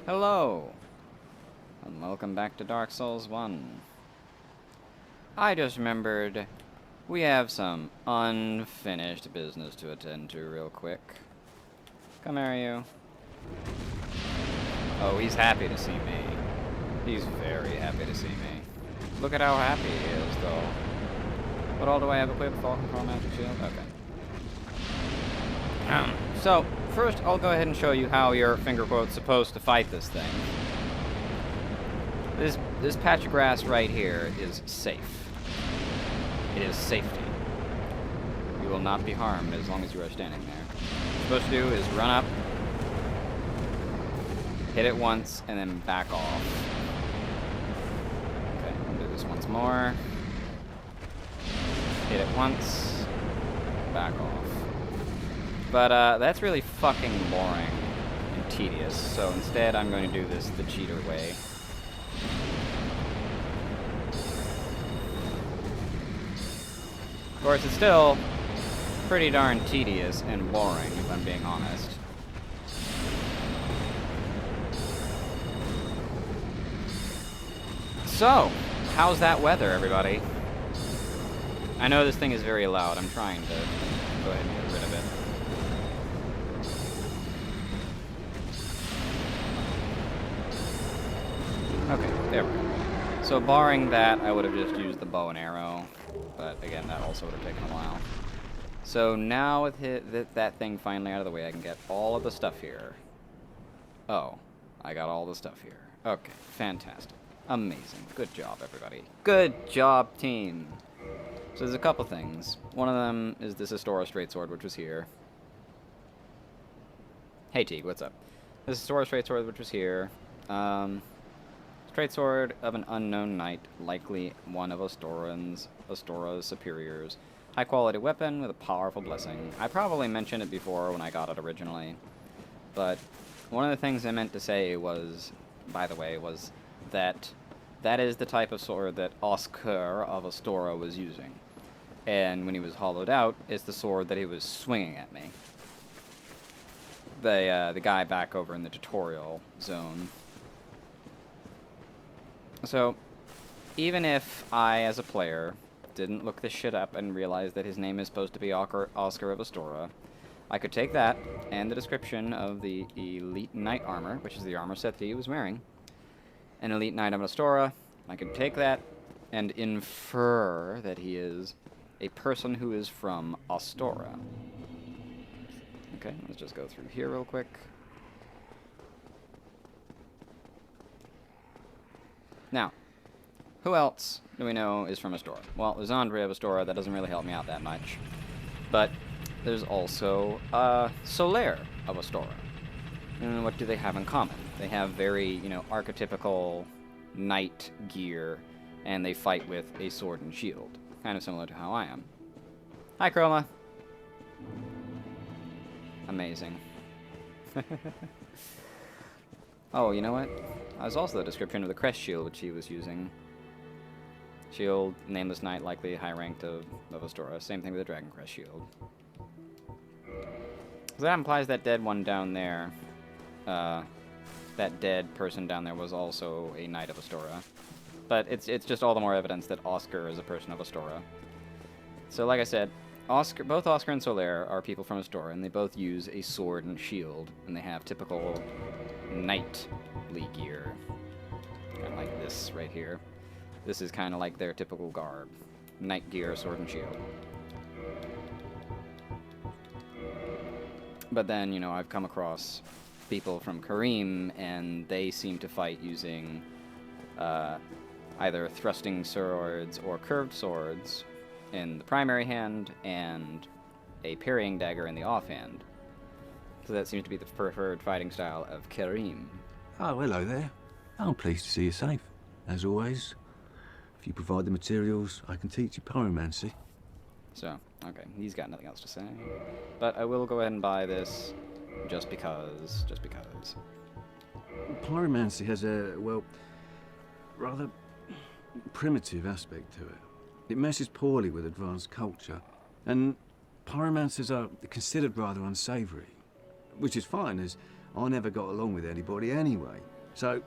Hello, and welcome back to Dark Souls 1. I just remembered we have some unfinished business to attend to real quick. Come here, you. Oh, he's happy to see me. He's very happy to see me. Look at how happy he is, though. What all do I have equipped? Fall Control Magic Shield? Okay. So, first I'll go ahead and show you how you're, finger quotes, supposed to fight this thing. This patch of grass right here is safe. It is safety. You will not be harmed as long as you are standing there. What you're supposed to do is run up, hit it once, and then back off. Okay, I'll do this once more. Hit it once, back off. But that's really fucking boring and tedious, so instead I'm going to do this the cheater way. Of course, it's still pretty darn tedious and boring, if I'm being honest. So, how's that weather, everybody? I know this thing is very loud. I'm trying to go ahead and get rid of it. Okay, there we go. So barring that, I would have just used the bow and arrow. But again, that also would have taken a while. So now with that thing finally out of the way, I can get all of the stuff here. Oh, I got all the stuff here. Okay, fantastic. Amazing. Good job, everybody. Good job, team. So there's a couple things. One of them is this Astora Straight Sword, which was here. Hey, Teague, what's up? This Astora Straight Sword, which was here. Straight Sword of an unknown knight, likely one of Astora's superiors. High quality weapon with a powerful blessing. I probably mentioned it before when I got it originally. But one of the things I meant to say was, by the way, was that that is the type of sword that Oscar of Astora was using. And when he was hollowed out, it's the sword that he was swinging at me. The guy back over in the tutorial zone. So, even if I, as a player, didn't look this shit up and realize that his name is supposed to be Oscar of Astora, I could take that and the description of the Elite Knight armor, which is the armor set that he was wearing, an Elite Knight of Astora. I could take that and infer that he is a person who is from Astora. Okay, let's just go through here real quick. Now, who else do we know is from Astora? Well, there's Andre of Astora. That doesn't really help me out that much. But there's also Solaire of Astora. And what do they have in common? They have very, archetypical knight gear, and they fight with a sword and shield. Kind of similar to how I am. Hi, Chroma. Amazing. Oh, you know what? There's also the description of the crest shield which he was using. Shield, nameless knight, likely high-ranked of Astora. Same thing with the dragon crest shield. So that implies that dead one down there, that dead person down there was also a knight of Astora. But it's just all the more evidence that Oscar is a person of Astora. So like I said, both Oscar and Solaire are people from Astora, and they both use a sword and shield, and they have typical knightly gear. Kind of like this right here. This is kind of like their typical garb. Knight gear, sword and shield. But then, I've come across people from Karim, and they seem to fight using either thrusting swords or curved swords in the primary hand, and a parrying dagger in the offhand. So that seems to be the preferred fighting style of Karim. Oh, hello there. I'm pleased to see you safe, as always. If you provide the materials, I can teach you pyromancy. So, okay, he's got nothing else to say. But I will go ahead and buy this just because. Pyromancy has a, well, rather primitive aspect to it. It meshes poorly with advanced culture, and pyromancers are considered rather unsavory, which is fine, as I never got along with anybody anyway. So,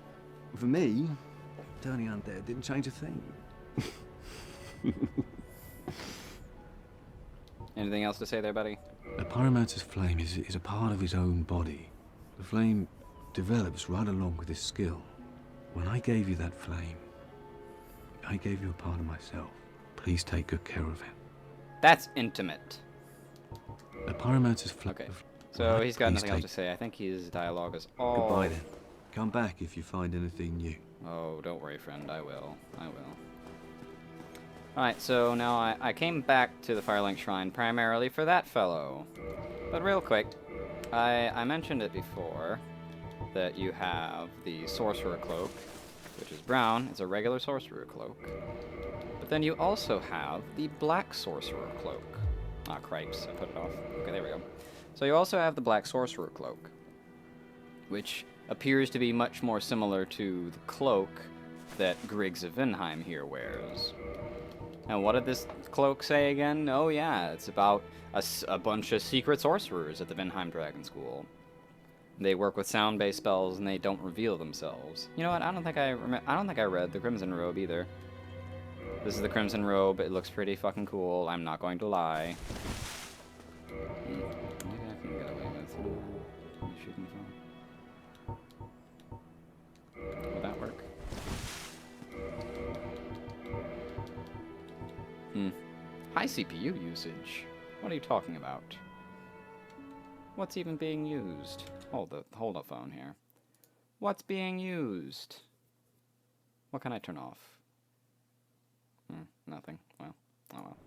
for me, turning undead didn't change a thing. Anything else to say there, buddy? A pyromancer's flame is a part of his own body. The flame develops right along with his skill. When I gave you that flame, I gave you a part of myself. Please take good care of it. That's intimate. A pyromancer's flame. Okay. So he's got nothing else to say. I think his dialogue is all... Goodbye then. Come back if you find anything new. Oh, don't worry, friend. I will. Alright, so now I came back to the Firelink Shrine primarily for that fellow. But real quick, I mentioned it before that you have the Sorcerer Cloak, which is brown. It's a regular Sorcerer Cloak. But then you also have the Black Sorcerer Cloak. Ah, cripes. I put it off. Okay, there we go. So you also have the Black Sorcerer Cloak, which appears to be much more similar to the cloak that Griggs of Vinheim here wears. And what did this cloak say again? Oh yeah, it's about a bunch of secret sorcerers at the Vinheim Dragon School. They work with sound-based spells and they don't reveal themselves. You know what? I don't think I read the Crimson Robe either. This is the Crimson Robe. It looks pretty fucking cool. I'm not going to lie. Maybe I can get away with shooting from. Will that work? High CPU usage. What are you talking about? What's even being used? Hold the phone here. What's being used? What can I turn off? Nothing. Well, oh well.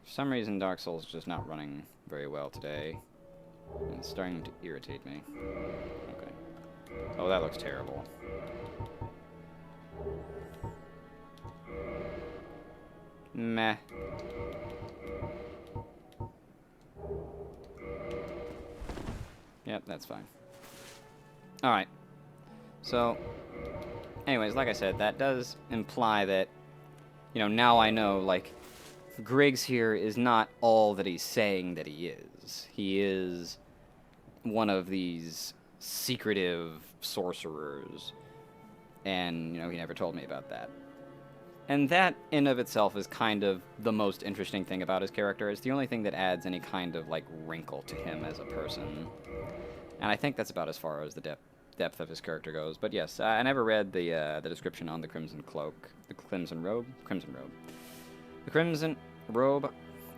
For some reason, Dark Souls is just not running very well today. And it's starting to irritate me. Okay. Oh, that looks terrible. Meh. Yep, that's fine. Alright. So, anyways, like I said, that does imply that, you know, now I know, like, Griggs here is not all that he's saying that he is. He is one of these secretive sorcerers. And, you know, he never told me about that. And that, in of itself, is kind of the most interesting thing about his character. It's the only thing that adds any kind of, like, wrinkle to him as a person. And I think that's about as far as the depth of his character goes. But yes, I never read the description on the Crimson Cloak. The Crimson Robe? Crimson Robe. The Crimson Robe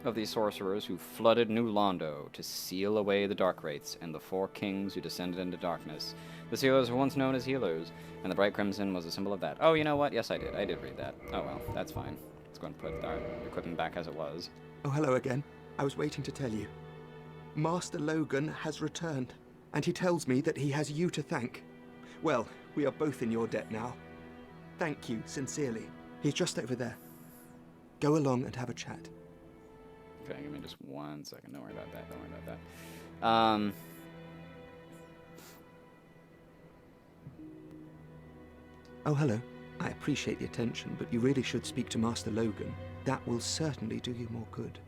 of these sorcerers who flooded New Londo to seal away the Dark Wraiths and the four kings who descended into darkness. The sealers were once known as healers, and the bright crimson was a symbol of that. Oh, you know what? Yes, I did. I did read that. Oh, well, that's fine. Let's go and put our equipment back as it was. Oh, hello again. I was waiting to tell you. Master Logan has returned, and he tells me that he has you to thank. Well, we are both in your debt now. Thank you, sincerely. He's just over there. Go along and have a chat. Okay, give me just 1 second. Don't worry about that. Don't worry about that. Oh, hello. I appreciate the attention, but you really should speak to Master Logan. That will certainly do you more good.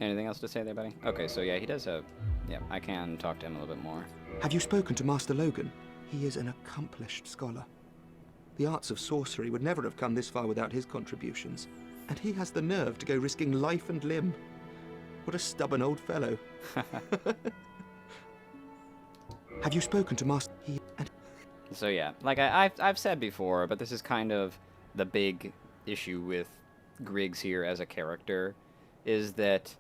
Anything else to say there, buddy? Okay, so yeah, he does have... Yeah, I can talk to him a little bit more. Have you spoken to Master Logan? He is an accomplished scholar. The arts of sorcery would never have come this far without his contributions. And he has the nerve to go risking life and limb. What a stubborn old fellow. Have you spoken to Master... So yeah, like I've said before, but this is kind of the big issue with Griggs here as a character, is that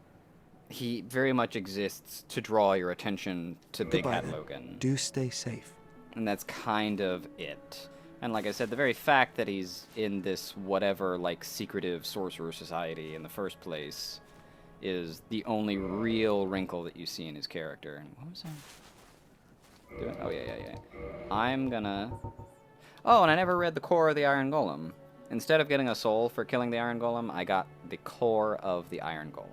he very much exists to draw your attention to Big Hat Logan. Do stay safe. And that's kind of it. And like I said, the very fact that he's in this whatever, like, secretive sorcerer society in the first place is the only real wrinkle that you see in his character. And what was I doing? Oh, yeah. I'm gonna... Oh, and I never read the core of the Iron Golem. Instead of getting a soul for killing the Iron Golem, I got the core of the Iron Golem.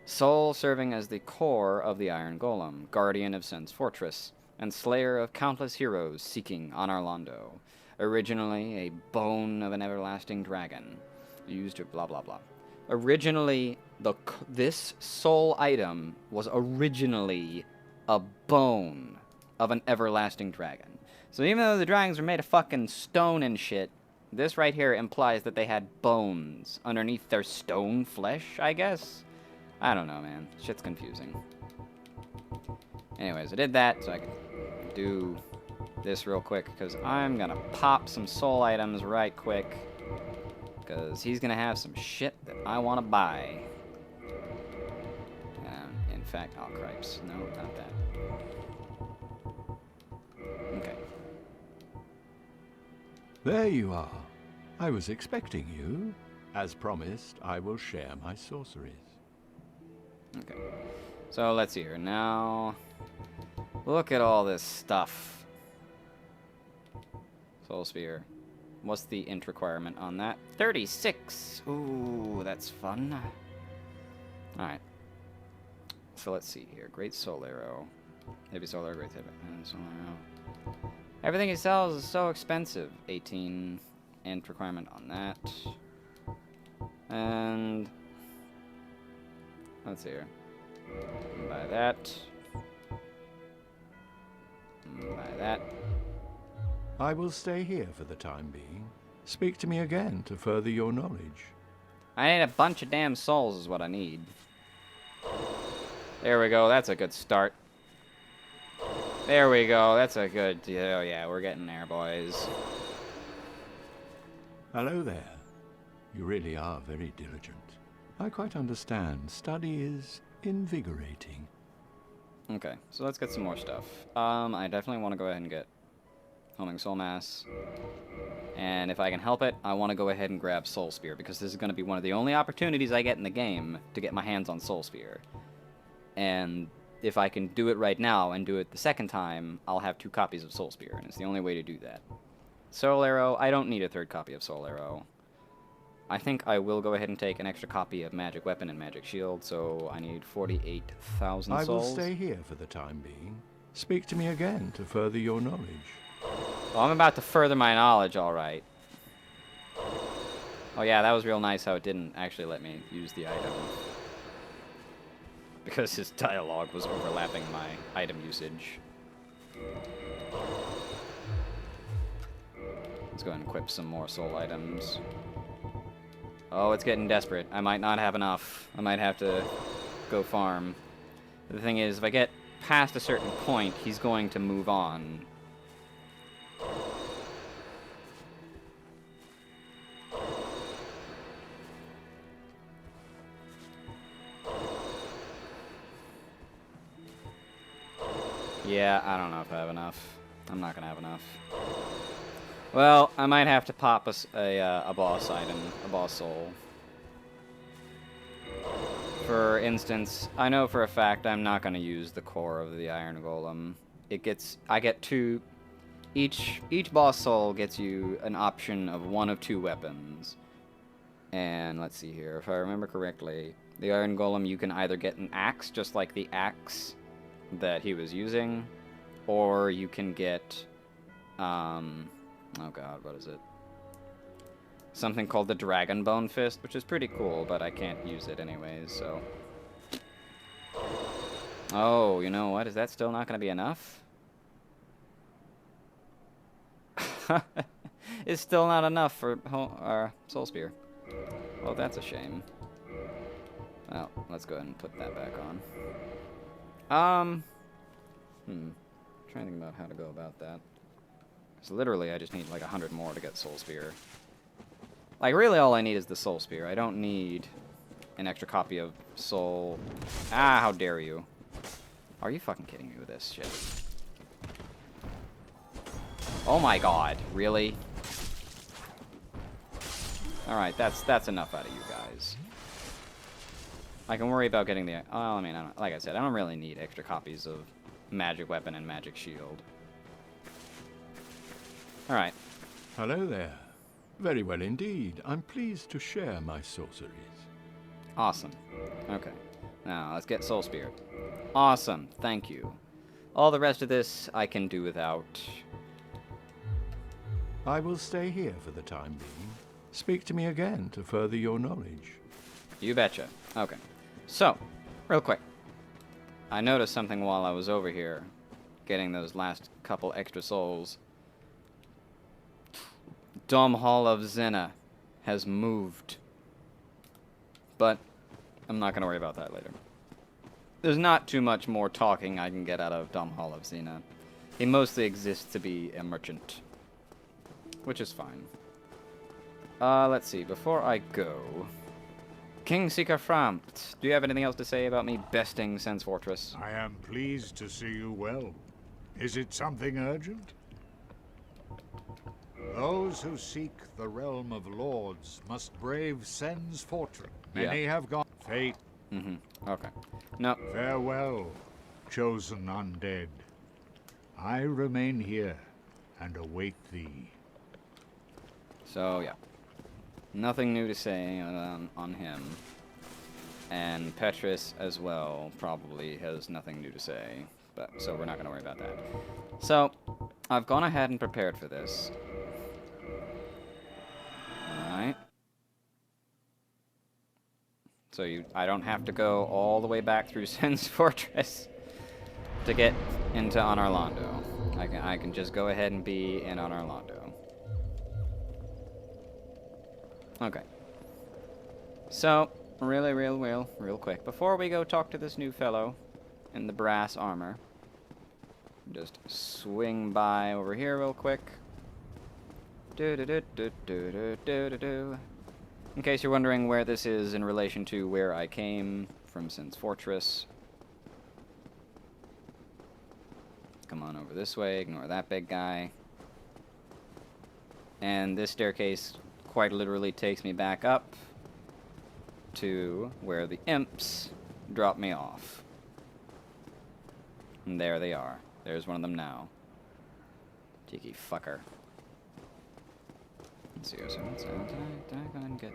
Soul serving as the core of the Iron Golem, guardian of Sen's fortress, and slayer of countless heroes seeking Anor Londo. Originally a bone of an everlasting dragon. Used to blah blah blah. Originally, this soul item was originally a bone of an everlasting dragon. So even though the dragons were made of fucking stone and shit, this right here implies that they had bones underneath their stone flesh, I guess? I don't know, man. Shit's confusing. Anyways, I did that so I can do this real quick, because I'm gonna pop some soul items right quick, because he's gonna have some shit that I want to buy. In fact, oh cripes, no, not that. Okay. There you are. I was expecting you. As promised, I will share my sorceries. Okay. So let's see here. Now, look at all this stuff. Soul Sphere. What's the int requirement on that? 36! Ooh, that's fun. Alright. So let's see here. Great Soul Arrow. Maybe Soul Arrow, Great Pivot. And Soul Arrow. Everything he sells is so expensive. 18 int requirement on that. And let's see here. Buy that. Buy that. I will stay here for the time being. Speak to me again to further your knowledge. I need a bunch of damn souls is what I need. There we go. That's a good start. There we go. That's a good... Oh, yeah, we're getting there, boys. Hello there. You really are very diligent. I quite understand. Study is invigorating. Okay, so let's get some more stuff. I definitely want to go ahead and get Homing Soul Mass. And if I can help it, I want to go ahead and grab Soul Spear, because this is going to be one of the only opportunities I get in the game to get my hands on Soul Spear. And if I can do it right now and do it the second time, I'll have 2 copies of Soul Spear, and it's the only way to do that. Soul Arrow, I don't need a 3rd copy of Soul Arrow. I think I will go ahead and take an extra copy of Magic Weapon and Magic Shield, so I need 48,000 souls. I will stay here for the time being. Speak to me again to further your knowledge. Well, I'm about to further my knowledge, alright. Oh yeah, that was real nice how it didn't actually let me use the item. Because his dialogue was overlapping my item usage. Let's go ahead and equip some more soul items. Oh, it's getting desperate. I might not have enough. I might have to go farm. The thing is, if I get past a certain point, he's going to move on. Yeah, I don't know if I have enough. I'm not gonna have enough. Well, I might have to pop a boss item, a boss soul. For instance, I know for a fact I'm not gonna use the core of the Iron Golem. I get 2. Each boss soul gets you an option of 1 of 2 weapons. And let's see here, if I remember correctly, the Iron Golem you can either get an axe, just like the axe that he was using, or you can get, oh god, what is it? Something called the Dragon Bone Fist, which is pretty cool, but I can't use it anyways, so. Oh, you know what? Is that still not going to be enough? It's still not enough for Soul Spear. Well, that's a shame. Well, let's go ahead and put that back on. Trying to think about how to go about that. So literally, I just need like 100 more to get Soul Spear. Like, really all I need is the Soul Spear. I don't need an extra copy of Soul... Ah, how dare you. Are you fucking kidding me with this shit? Oh my god, really? Alright, that's enough out of you guys. I can worry about getting the... Well, I mean, like I said, I don't really need extra copies of Magic Weapon and Magic Shield. Alright. Hello there. Very well indeed. I'm pleased to share my sorceries. Awesome. Okay. Now, let's get Soul Spear. Awesome. Thank you. All the rest of this I can do without. I will stay here for the time being. Speak to me again to further your knowledge. You betcha. Okay. So, real quick. I noticed something while I was over here, getting those last couple extra souls. Dom Hall of Zena has moved. But I'm not going to worry about that later. There's not too much more talking I can get out of Dom Hall of Zena. He mostly exists to be a merchant, which is fine. Let's see, before I go... King Seeker Frampt, do you have anything else to say about me besting Sen's Fortress? I am pleased to see you well. Is it something urgent? Those who seek the realm of lords must brave Sen's fortress. Many have gone. Fate. Okay. No. Farewell, chosen undead. I remain here and await thee. So, yeah. Nothing new to say on him. And Petrus as well probably has nothing new to say. But so we're not going to worry about that. So, I've gone ahead and prepared for this. Alright. So I don't have to go all the way back through Sen's Fortress to get into Anor Londo. I can just go ahead and be in Anor Londo. Okay. So, real quick, before we go talk to this new fellow in the brass armor, just swing by over here real quick. In case you're wondering where this is in relation to where I came from Sen's Fortress. Come on over this way, ignore that big guy. And this staircase quite literally takes me back up to where the imps dropped me off. And there they are. There's one of them now. Cheeky fucker. Let's see, so did I go ahead and get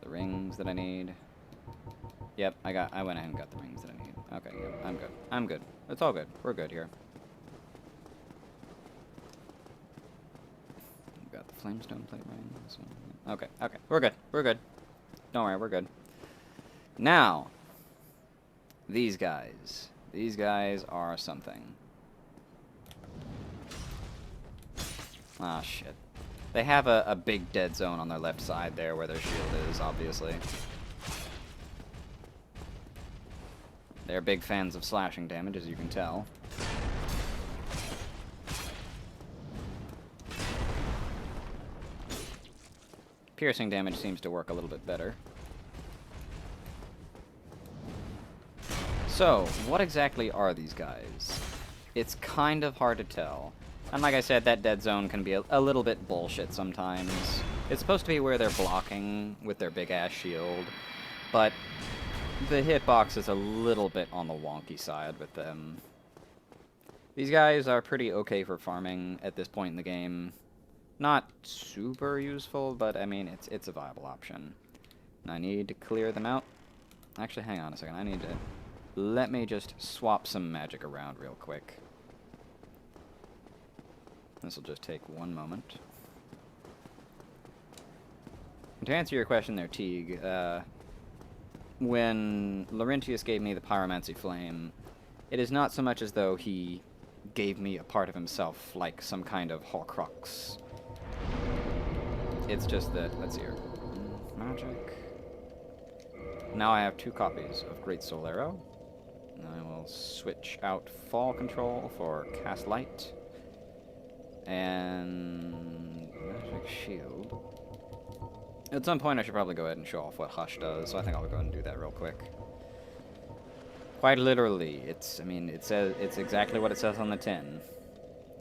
the rings that I need? Yep, I went ahead and got the rings that I need. Okay, yep, I'm good. I'm good. It's all good. We're good here. Got the flamestone plate ring. This one. Okay, okay. We're good. We're good. Don't worry, we're good. Now, these guys. These guys are something. Ah, shit. They have a big dead zone on their left side there where their shield is, obviously. They're big fans of slashing damage, as you can tell. Piercing damage seems to work a little bit better. So, what exactly are these guys? It's kind of hard to tell. And like I said, that dead zone can be a little bit bullshit sometimes. It's supposed to be where they're blocking with their big-ass shield, but the hitbox is a little bit on the wonky side with them. These guys are pretty okay for farming at this point in the game. Not super useful, but I mean, it's a viable option. And I need to clear them out. Actually, hang on a second. I need to... Let me just swap some magic around real quick. This will just take one moment. To answer your question there, Teague, when Laurentius gave me the Pyromancy Flame, it is not so much as though he gave me a part of himself, like some kind of Horcrux. It's just that, let's see here. Magic. Now I have 2 copies of Great Soul Arrow. I will switch out Fall Control for Cast Light. And Magic Shield. At some point I should probably go ahead and show off what Hush does, so I think I'll go ahead and do that real quick. Quite literally, it's exactly what it says on the tin.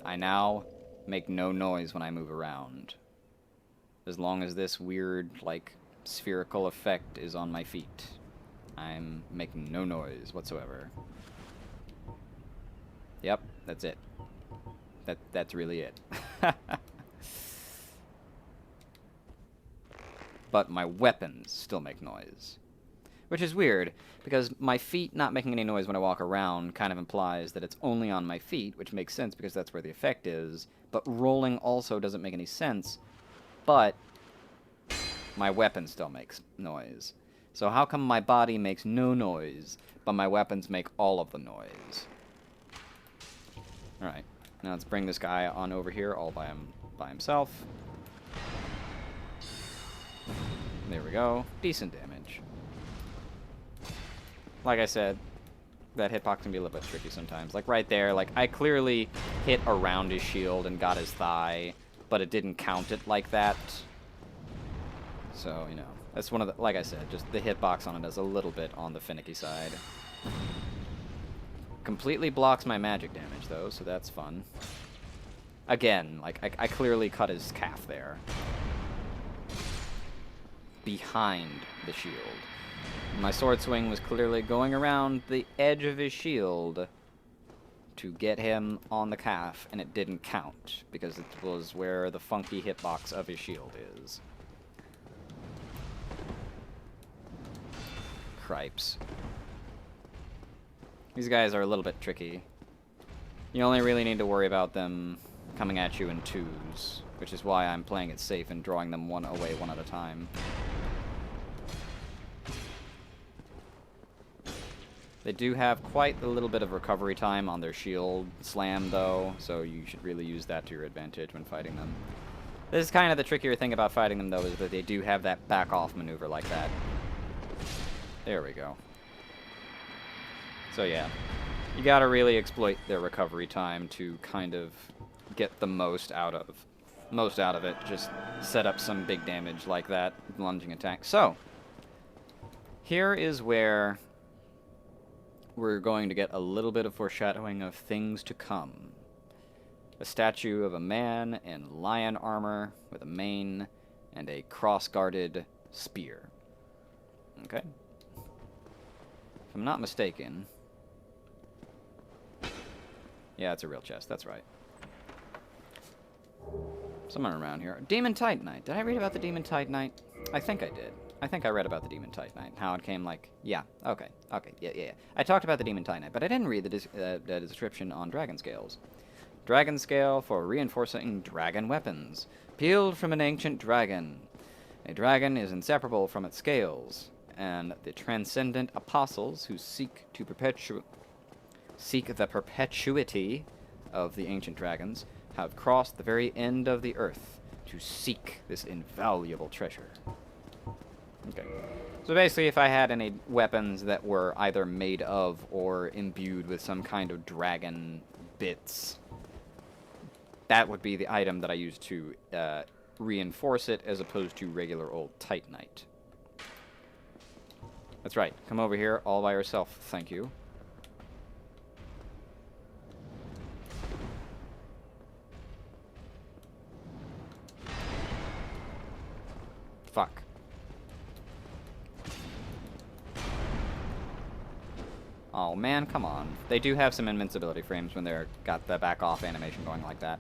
I now make no noise when I move around. As long as this weird, like, spherical effect is on my feet. I'm making no noise whatsoever. Yep, that's it. That's really it. But my weapons still make noise. Which is weird, because my feet not making any noise when I walk around kind of implies that it's only on my feet, which makes sense because that's where the effect is, but rolling also doesn't make any sense, but my weapon still makes noise. So how come my body makes no noise, but my weapons make all of the noise? Alright, now let's bring this guy on over here all by himself. There we go. Decent damage. Like I said, that hitbox can be a little bit tricky sometimes. Like right there, like I clearly hit around his shield and got his thigh, but it didn't count it like that. So, you know, that's one of the, like I said, just the hitbox on it is a little bit on the finicky side. Completely blocks my magic damage though, so that's fun. Again, like I clearly cut his calf there. Behind the shield. My sword swing was clearly going around the edge of his shield to get him on the calf, and it didn't count, because it was where the funky hitbox of his shield is. Cripes. These guys are a little bit tricky. You only really need to worry about them coming at you in twos, which is why I'm playing it safe and drawing them one away one at a time. They do have quite a little bit of recovery time on their shield slam, though, so you should really use that to your advantage when fighting them. This is kind of the trickier thing about fighting them, though, is that they do have that back-off maneuver like that. There we go. So, yeah. You gotta really exploit their recovery time to kind of get the most out of it. Just set up some big damage like that lunging attack. So, here is where we're going to get a little bit of foreshadowing of things to come. A statue of a man in lion armor with a mane and a cross-guarded spear. Okay. If I'm not mistaken... Yeah, it's a real chest, that's right. Someone around here. Demon Titanite. Did I read about the Demon Titanite? I think I did. I think I read about the Demon Titanite, how it came like, yeah, okay, yeah. I talked about the Demon Titanite, but I didn't read the description on dragon scales. Dragon scale for reinforcing dragon weapons, peeled from an ancient dragon. A dragon is inseparable from its scales, and the transcendent apostles who seek the perpetuity of the ancient dragons have crossed the very end of the earth to seek this invaluable treasure. Okay. So basically, if I had any weapons that were either made of or imbued with some kind of dragon bits, that would be the item that I use to reinforce it as opposed to regular old Titanite. That's right. Come over here all by yourself. Thank you. Fuck. Oh man, come on. They do have some invincibility frames when they're got the back off animation going like that.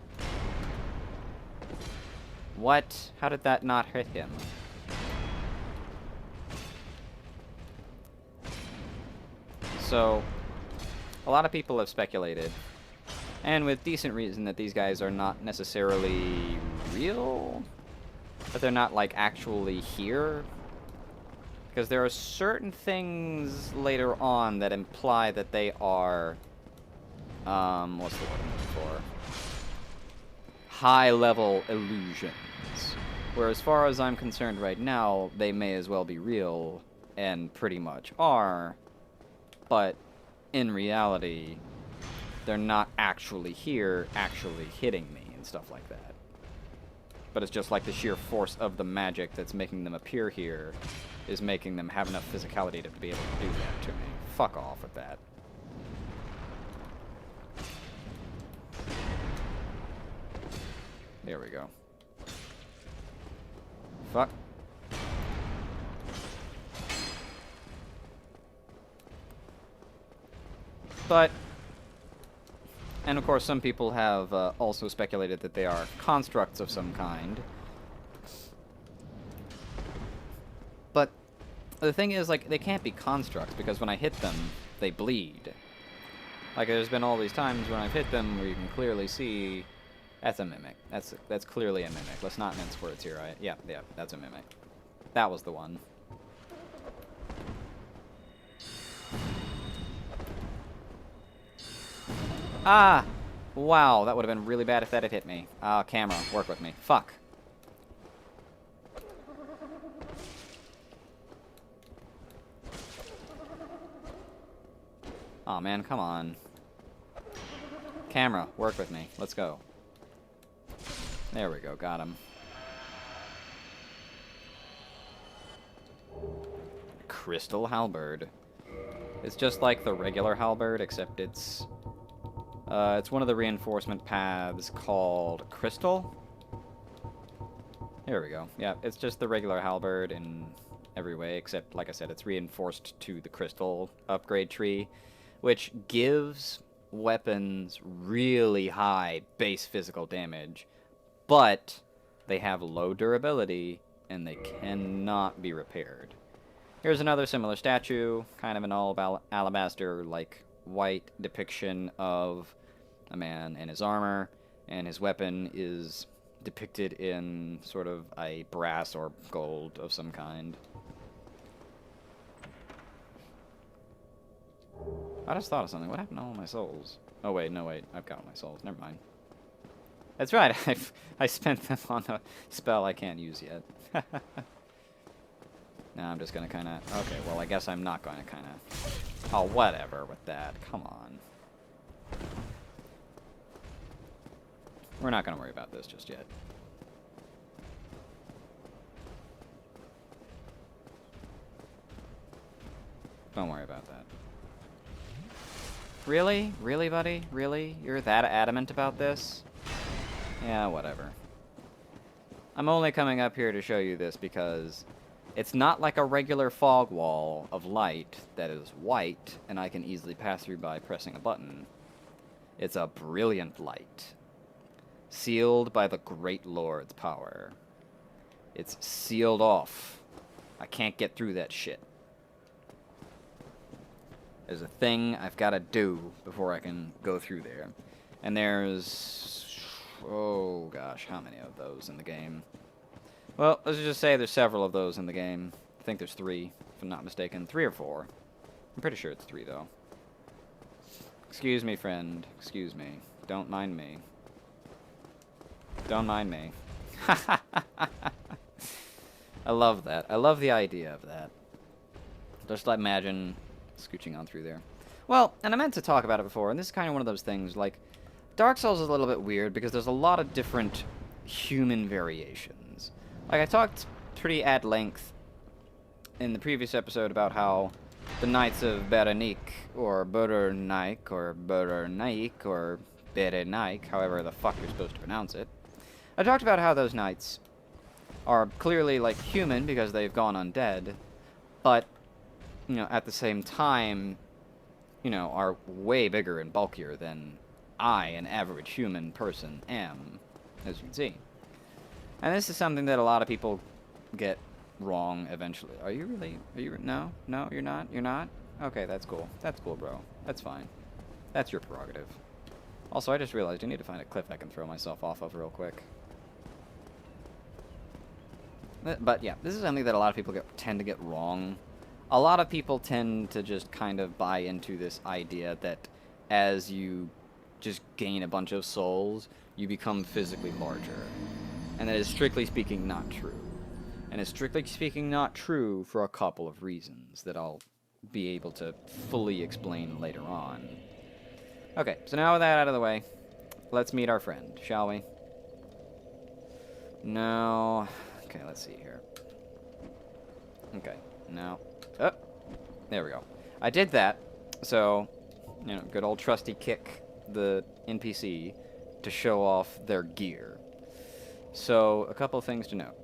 What? How did that not hit him? So, a lot of people have speculated, and with decent reason, that these guys are not necessarily real, that they're not like actually here. Because there are certain things later on that imply that they are, what's the word I'm looking for? High-level illusions. Where as far as I'm concerned right now, they may as well be real, and pretty much are, but in reality, they're not actually here, actually hitting me and stuff like that. But it's just like the sheer force of the magic that's making them appear here is making them have enough physicality to be able to do that to me. Fuck off with that. There we go. Fuck. But, and of course some people have also speculated that they are constructs of some kind. But the thing is, like, they can't be constructs, because when I hit them, they bleed. Like, there's been all these times when I've hit them where you can clearly see... That's a mimic. That's clearly a mimic. Let's not mince words here, right? Yeah, that's a mimic. That was the one. Ah! Wow, that would have been really bad if that had hit me. Ah, camera, work with me. Fuck. Aw, man, come on. Camera, work with me. Let's go. There we go, got him. Crystal halberd. It's just like the regular halberd, except it's one of the reinforcement paths called Crystal. There we go. Yeah, it's just the regular halberd in every way, except, like I said, it's reinforced to the Crystal upgrade tree, which gives weapons really high base physical damage, but they have low durability, and they cannot be repaired. Here's another similar statue, kind of an all alabaster-like white depiction of a man in his armor, and his weapon is depicted in sort of a brass or gold of some kind. I just thought of something. What happened to all my souls? Oh, wait, no, wait. I've got all my souls. Never mind. That's right. I spent them on a spell I can't use yet. Now I'm just going to kind of... Okay, well, I guess I'm not going to kind of... Oh, whatever with that. Come on. We're not going to worry about this just yet. Don't worry about that. Really? Really, buddy? Really? You're that adamant about this? Yeah, whatever. I'm only coming up here to show you this because it's not like a regular fog wall of light that is white and I can easily pass through by pressing a button. It's a brilliant light, sealed by the Great Lord's power. It's sealed off. I can't get through that shit. There's a thing I've got to do before I can go through there. And there's... oh gosh, how many of those in the game? Well, let's just say there's several of those in the game. I think there's 3, if I'm not mistaken. 3 or 4. I'm pretty sure it's 3, though. Excuse me, friend. Excuse me. Don't mind me. Don't mind me. I love that. I love the idea of that. Just imagine scooching on through there. Well, and I meant to talk about it before, and this is kind of one of those things, like, Dark Souls is a little bit weird because there's a lot of different human variations. Like, I talked pretty at length in the previous episode about how the Knights of Berenice, or Berenaik, or Berenaik, however the fuck you're supposed to pronounce it. I talked about how those knights are clearly, like, human because they've gone undead, but, you know, at the same time, you know, are way bigger and bulkier than I, an average human person, am, as you can see. And this is something that a lot of people get wrong eventually. Are you really? Are you? No? No, you're not? You're not? Okay, that's cool. That's cool, bro. That's fine. That's your prerogative. Also, I just realized I need to find a cliff I can throw myself off of real quick. But yeah, this is something that a lot of people tend to get wrong. A lot of people tend to just kind of buy into this idea that as you just gain a bunch of souls, you become physically larger. And that is strictly speaking not true. And it's strictly speaking not true for a couple of reasons that I'll be able to fully explain later on. Okay, so now with that out of the way, let's meet our friend, shall we? No. Okay, let's see here. Okay, no. Oh, there we go. I did that, so, you know, good old trusty kick the NPC to show off their gear. So, a couple of things to note.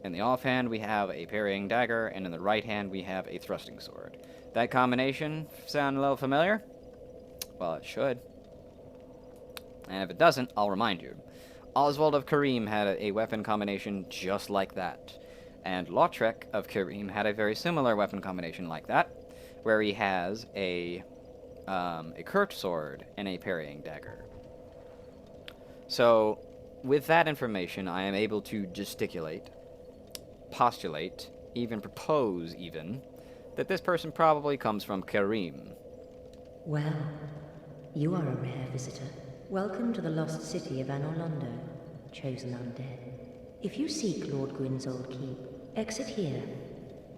In the offhand, we have a parrying dagger, and in the right hand, we have a thrusting sword. That combination sound a little familiar? Well, it should. And if it doesn't, I'll remind you. Oswald of Karim had a weapon combination just like that. And Lautrec of Karim had a very similar weapon combination like that, where he has a curved sword and a parrying dagger. So, with that information, I am able to gesticulate, postulate, even propose even, that this person probably comes from Karim. Well, You are a rare visitor. Welcome to the lost city of Anor Londo, chosen undead. If you seek Lord Gwyn's old keep, exit here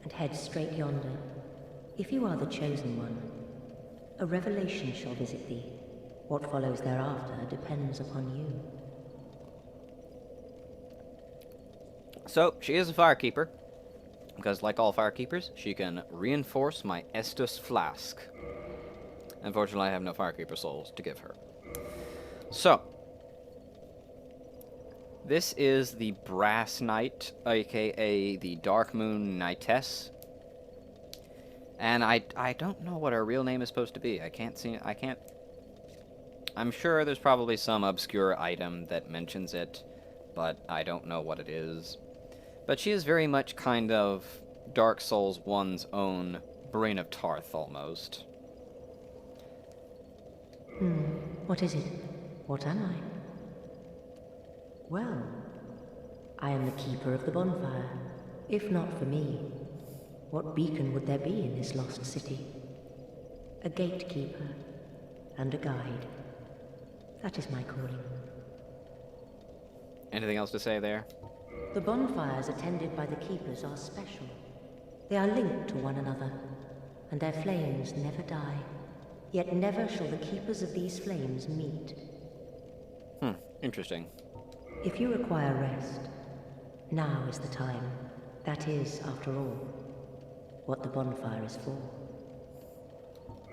and head straight yonder. If you are the chosen one, a revelation shall visit thee. What follows thereafter depends upon you. So, she is a firekeeper, because like all firekeepers, she can reinforce my Estus flask. Unfortunately, I have no firekeeper souls to give her. So, this is the Brass Knight, aka the Dark Moon Knightess. And I don't know what her real name is supposed to be. I'm sure there's probably some obscure item that mentions it, but I don't know what it is. But she is very much kind of Dark Souls 1's own Brain of Tarth, almost. What is it? What am I? Well, I am the keeper of the bonfire. If not for me, what beacon would there be in this lost city? A gatekeeper and a guide. That is my calling. Anything else to say there? The bonfires attended by the keepers are special. They are linked to one another, and their flames never die. Yet never shall the keepers of these flames meet. Interesting. If you require rest, now is the time. That is, after all, what the bonfire is for.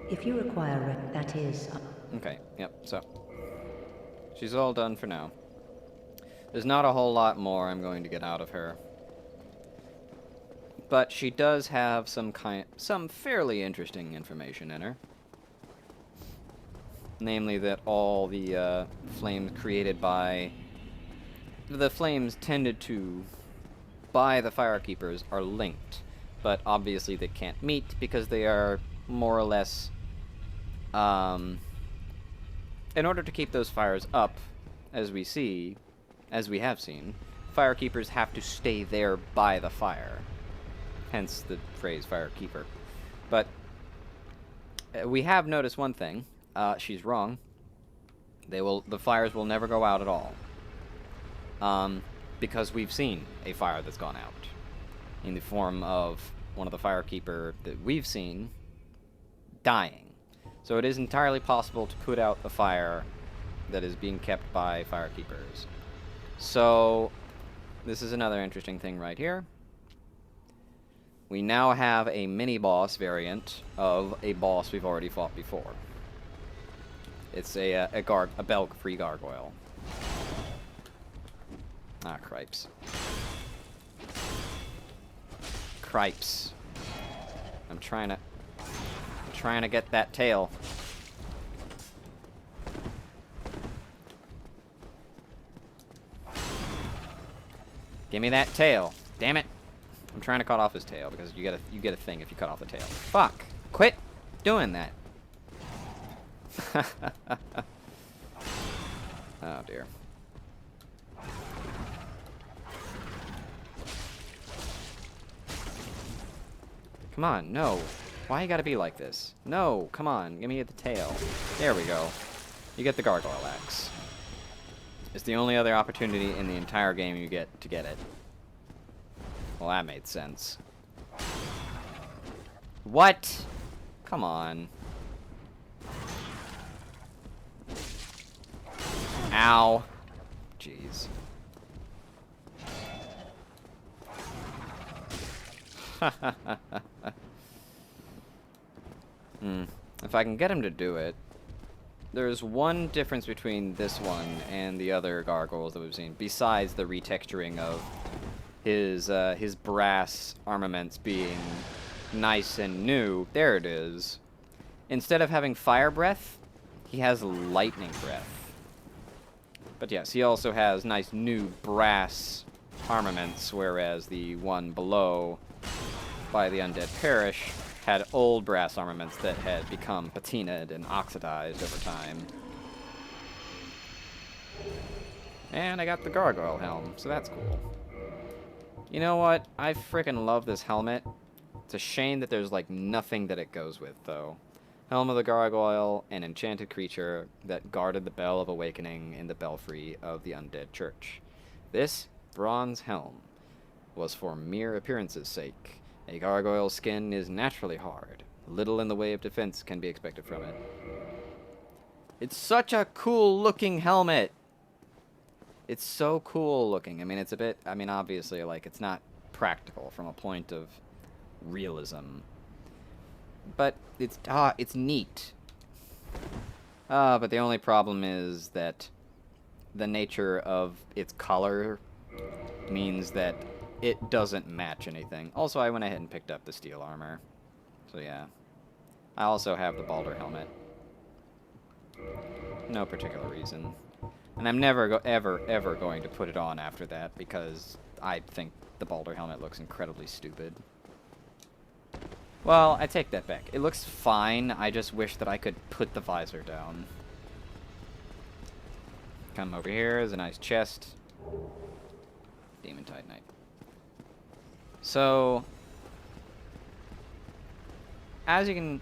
If you require rest, that is... Okay, yep, so. She's all done for now. There's not a whole lot more I'm going to get out of her. But she does have some fairly interesting information in her. Namely that all the flames created by... The flames tended to by the firekeepers are linked. But obviously they can't meet because they are more or less... in order to keep those fires up, as we have seen, firekeepers have to stay there by the fire. Hence the phrase firekeeper. But we have noticed one thing. She's wrong. The fires will never go out at all. Because we've seen a fire that's gone out. In the form of one of the firekeeper that we've seen dying. So it is entirely possible to put out a fire that is being kept by firekeepers. So, this is another interesting thing right here. We now have a mini-boss variant of a boss we've already fought before. It's a belg-free gargoyle. Ah, cripes. Cripes. I'm trying to get that tail. Give me that tail. Damn it. I'm trying to cut off his tail because you get a thing if you cut off the tail. Fuck. Quit doing that. Oh dear. Come on, no. Why you gotta be like this? No, come on, give me the tail. There we go. You get the gargoyle axe. It's the only other opportunity in the entire game you get to get it. Well, that made sense. What? Come on. Ow. Jeez. If I can get him to do it, there's one difference between this one and the other gargoyles that we've seen, besides the retexturing of his brass armaments being nice and new. There it is. Instead of having fire breath, he has lightning breath. But yes, he also has nice new brass armaments, whereas the one below by the Undead Parish had old brass armaments that had become patinaed and oxidized over time. And I got the gargoyle helm, so that's cool. You know what? I frickin' love this helmet. It's a shame that there's like nothing that it goes with, though. Helm of the Gargoyle, an enchanted creature that guarded the Bell of Awakening in the belfry of the undead church. This bronze helm was for mere appearance's sake. A gargoyle's skin is naturally hard. Little in the way of defense can be expected from it. It's such a cool looking helmet! It's so cool looking. I mean, it's a bit, I mean, obviously, like, it's not practical from a point of realism. But it's neat. But the only problem is that the nature of its color means that it doesn't match anything. Also, I went ahead and picked up the steel armor. So yeah. I also have the Balder helmet. No particular reason. And I'm never ever going to put it on after that because I think the Balder helmet looks incredibly stupid. Well, I take that back. It looks fine. I just wish that I could put the visor down. Come over here. There's a nice chest. Demon Titanite. So, as you can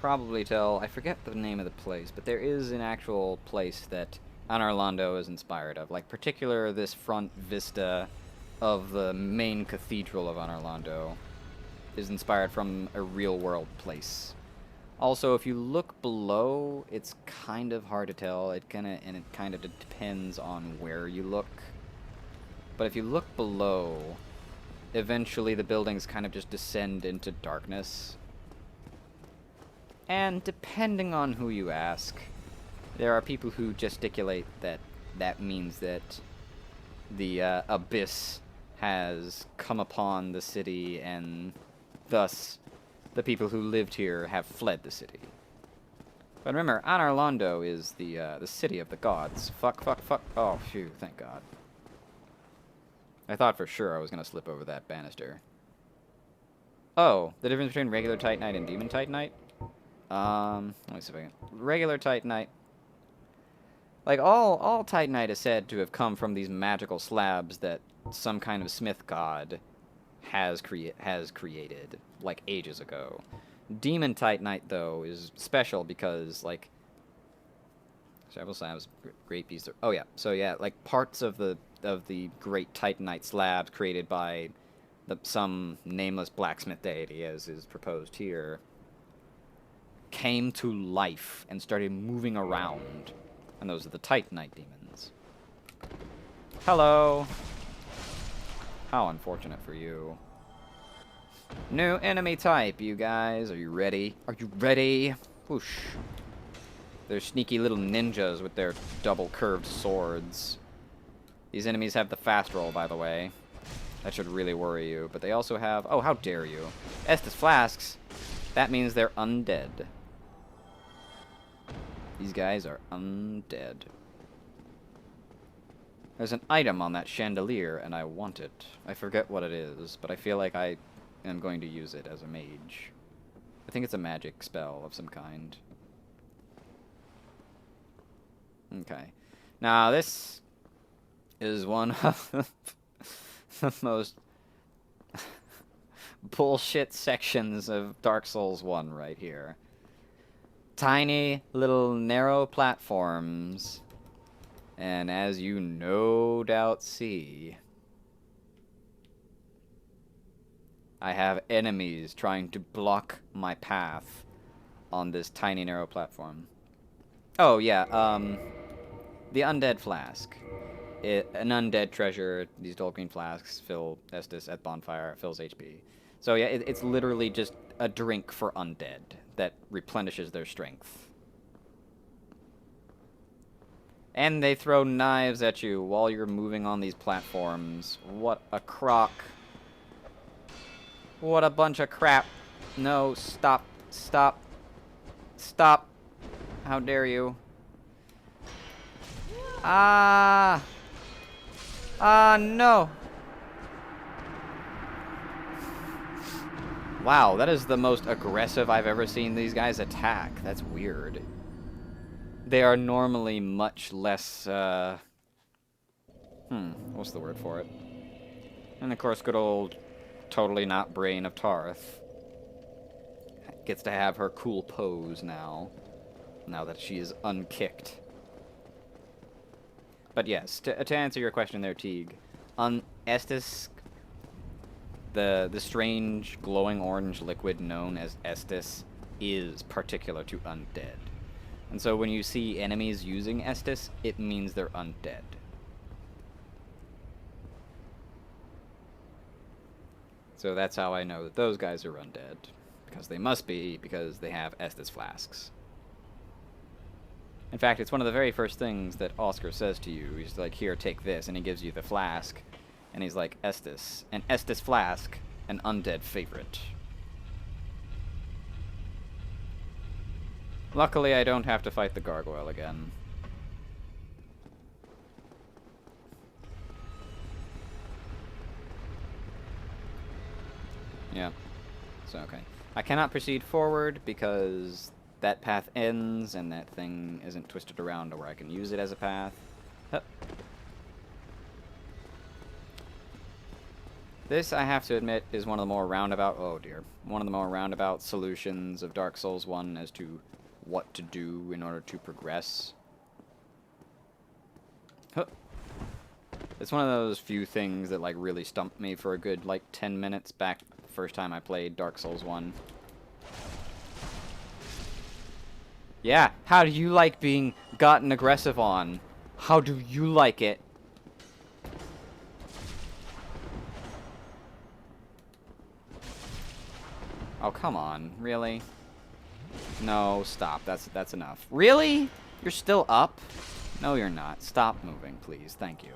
probably tell, I forget the name of the place, but there is an actual place that Anor Londo is inspired of. Like, particular this front vista of the main cathedral of Anor Londo is inspired from a real-world place. Also, if you look below, it's kind of hard to tell. It kind of depends on where you look. But if you look below, eventually the buildings kind of just descend into darkness. And depending on who you ask, there are people who gesticulate that that means that the abyss has come upon the city and thus the people who lived here have fled the city. But remember, Anor Londo is the city of the gods. Fuck. Oh, phew, thank God. I thought for sure I was going to slip over that banister. Oh, the difference between regular Titanite and Demon Titanite? Let me see if I can... Regular Titanite. Like, all Titanite is said to have come from these magical slabs that some kind of smith god has created, like, ages ago. Demon Titanite, though, is special because, like... Several slabs, great piece of... Oh, yeah. So, yeah, like, parts of the great Titanite slabs created by some nameless blacksmith deity, as is proposed here, came to life and started moving around. And those are the Titanite demons. Hello! How unfortunate for you. New enemy type, you guys. Are you ready? Are you ready? Whoosh. They're sneaky little ninjas with their double curved swords. These enemies have the fast roll, by the way. That should really worry you. But they also have... Oh, how dare you. Estus Flasks. That means they're undead. These guys are undead. There's an item on that chandelier, and I want it. I forget what it is, but I feel like I am going to use it as a mage. I think it's a magic spell of some kind. Okay. Now, this is one of the most bullshit sections of Dark Souls 1 right here. Tiny little narrow platforms, and as you no doubt see, I have enemies trying to block my path on this tiny narrow platform. Oh yeah, the undead flask. An undead treasure. These dull green flasks fill Estus at bonfire. It fills HP. So yeah, it's literally just a drink for undead that replenishes their strength. And they throw knives at you while you're moving on these platforms. What a crock. What a bunch of crap. No, stop. Stop. Stop. How dare you. Ah. Ah, no. Wow, that is the most aggressive I've ever seen these guys attack. That's weird. They are normally much less, what's the word for it? And of course, good old, totally not brain of Tarth. gets to have her cool pose now that she is unkicked. But yes, to answer your question there, Teague, Estus, the strange glowing orange liquid known as Estus is particular to undead. And so when you see enemies using Estus, it means they're undead. So that's how I know that those guys are undead. Because they must be, because they have Estus flasks. In fact, it's one of the very first things that Oscar says to you. He's like, here, take this, and he gives you the flask. And he's like, Estus. An Estus flask, an undead favorite. Luckily, I don't have to fight the gargoyle again. Yeah. So, okay. I cannot proceed forward because that path ends and that thing isn't twisted around to where I can use it as a path. Hup. This, I have to admit, is one of the more roundabout... Oh, dear. One of the more roundabout solutions of Dark Souls 1 as to what to do in order to progress. Huh. It's one of those few things that, like, really stumped me for a good, like, 10 minutes back the first time I played Dark Souls 1. Yeah, how do you like being gotten aggressive on? How do you like it? Oh, come on. Really? No, stop. That's enough. Really? You're still up? No, you're not. Stop moving, please. Thank you.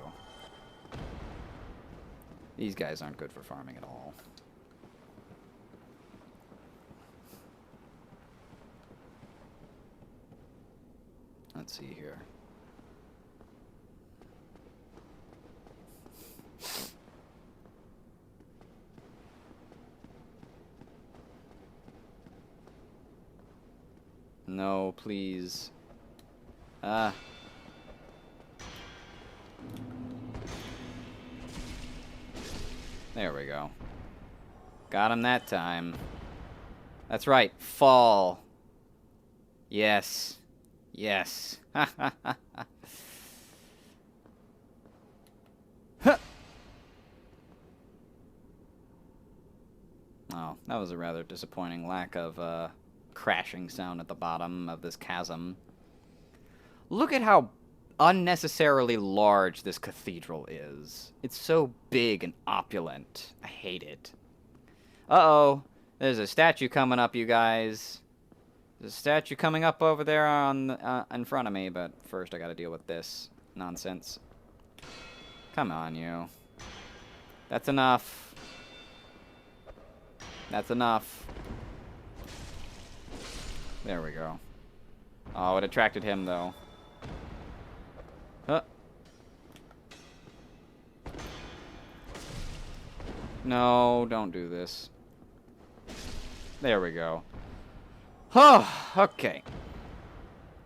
These guys aren't good for farming at all. Let's see here. No, please. Ah. There we go. Got him that time. That's right. Fall. Yes. Yes. Ha ha ha ha. Oh, that was a rather disappointing lack of crashing sound at the bottom of this chasm. Look at how unnecessarily large this cathedral is. It's so big and opulent. I hate it. Uh-oh. There's a statue coming up, you guys. There's a statue coming up over there on in front of me, but first I gotta deal with this nonsense. Come on, you. That's enough. That's enough. There we go. Oh, it attracted him, though. Huh. No, don't do this. There we go. Oh, okay.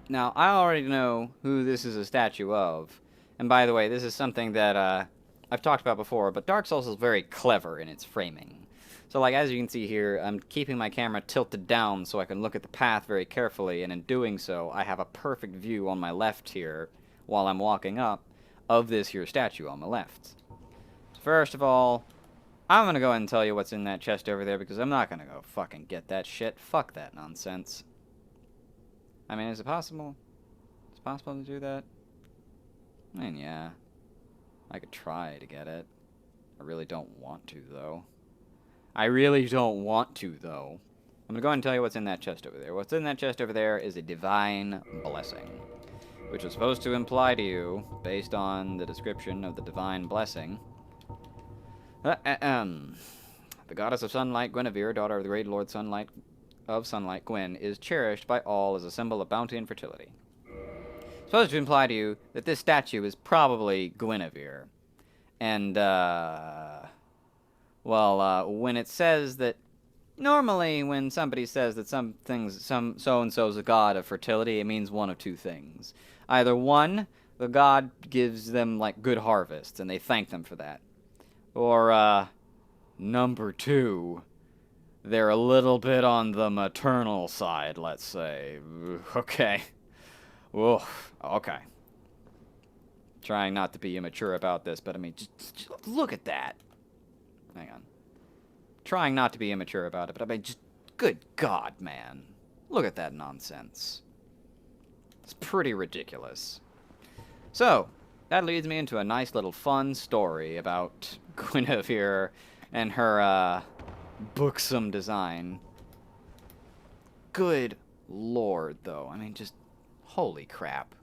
Now, I already know who this is a statue of. And by the way, this is something that I've talked about before, but Dark Souls is very clever in its framing. So, like, as you can see here, I'm keeping my camera tilted down so I can look at the path very carefully, and in doing so, I have a perfect view on my left here, while I'm walking up, of this here statue on my left. First of all, I'm gonna go ahead and tell you what's in that chest over there, because I'm not gonna go fucking get that shit. Fuck that nonsense. I mean, is it possible? Is it possible to do that? I mean, yeah. I could try to get it. I really don't want to, though. I really don't want to, though. I'm gonna go ahead and tell you what's in that chest over there. What's in that chest over there is a divine blessing, which was supposed to imply to you, based on the description of the divine blessing, the goddess of sunlight, Guinevere, daughter of the great Lord Sunlight of Sunlight, Gwyn, is cherished by all as a symbol of bounty and fertility. It's supposed to imply to you that this statue is probably Guinevere. And, when it says that, normally when somebody says that some so-and-so's a god of fertility, it means one of two things. Either one, the god gives them, like, good harvests, and they thank them for that. Or, number two, they're a little bit on the maternal side, let's say. Okay. Whoa. Okay. Trying not to be immature about this, but I mean, just look at that. Hang on. Trying not to be immature about it, but I mean, just, good God, man. Look at that nonsense. It's pretty ridiculous. So, that leads me into a nice little fun story about Guinevere and her, booksome design. Good lord, though. I mean, just, holy crap.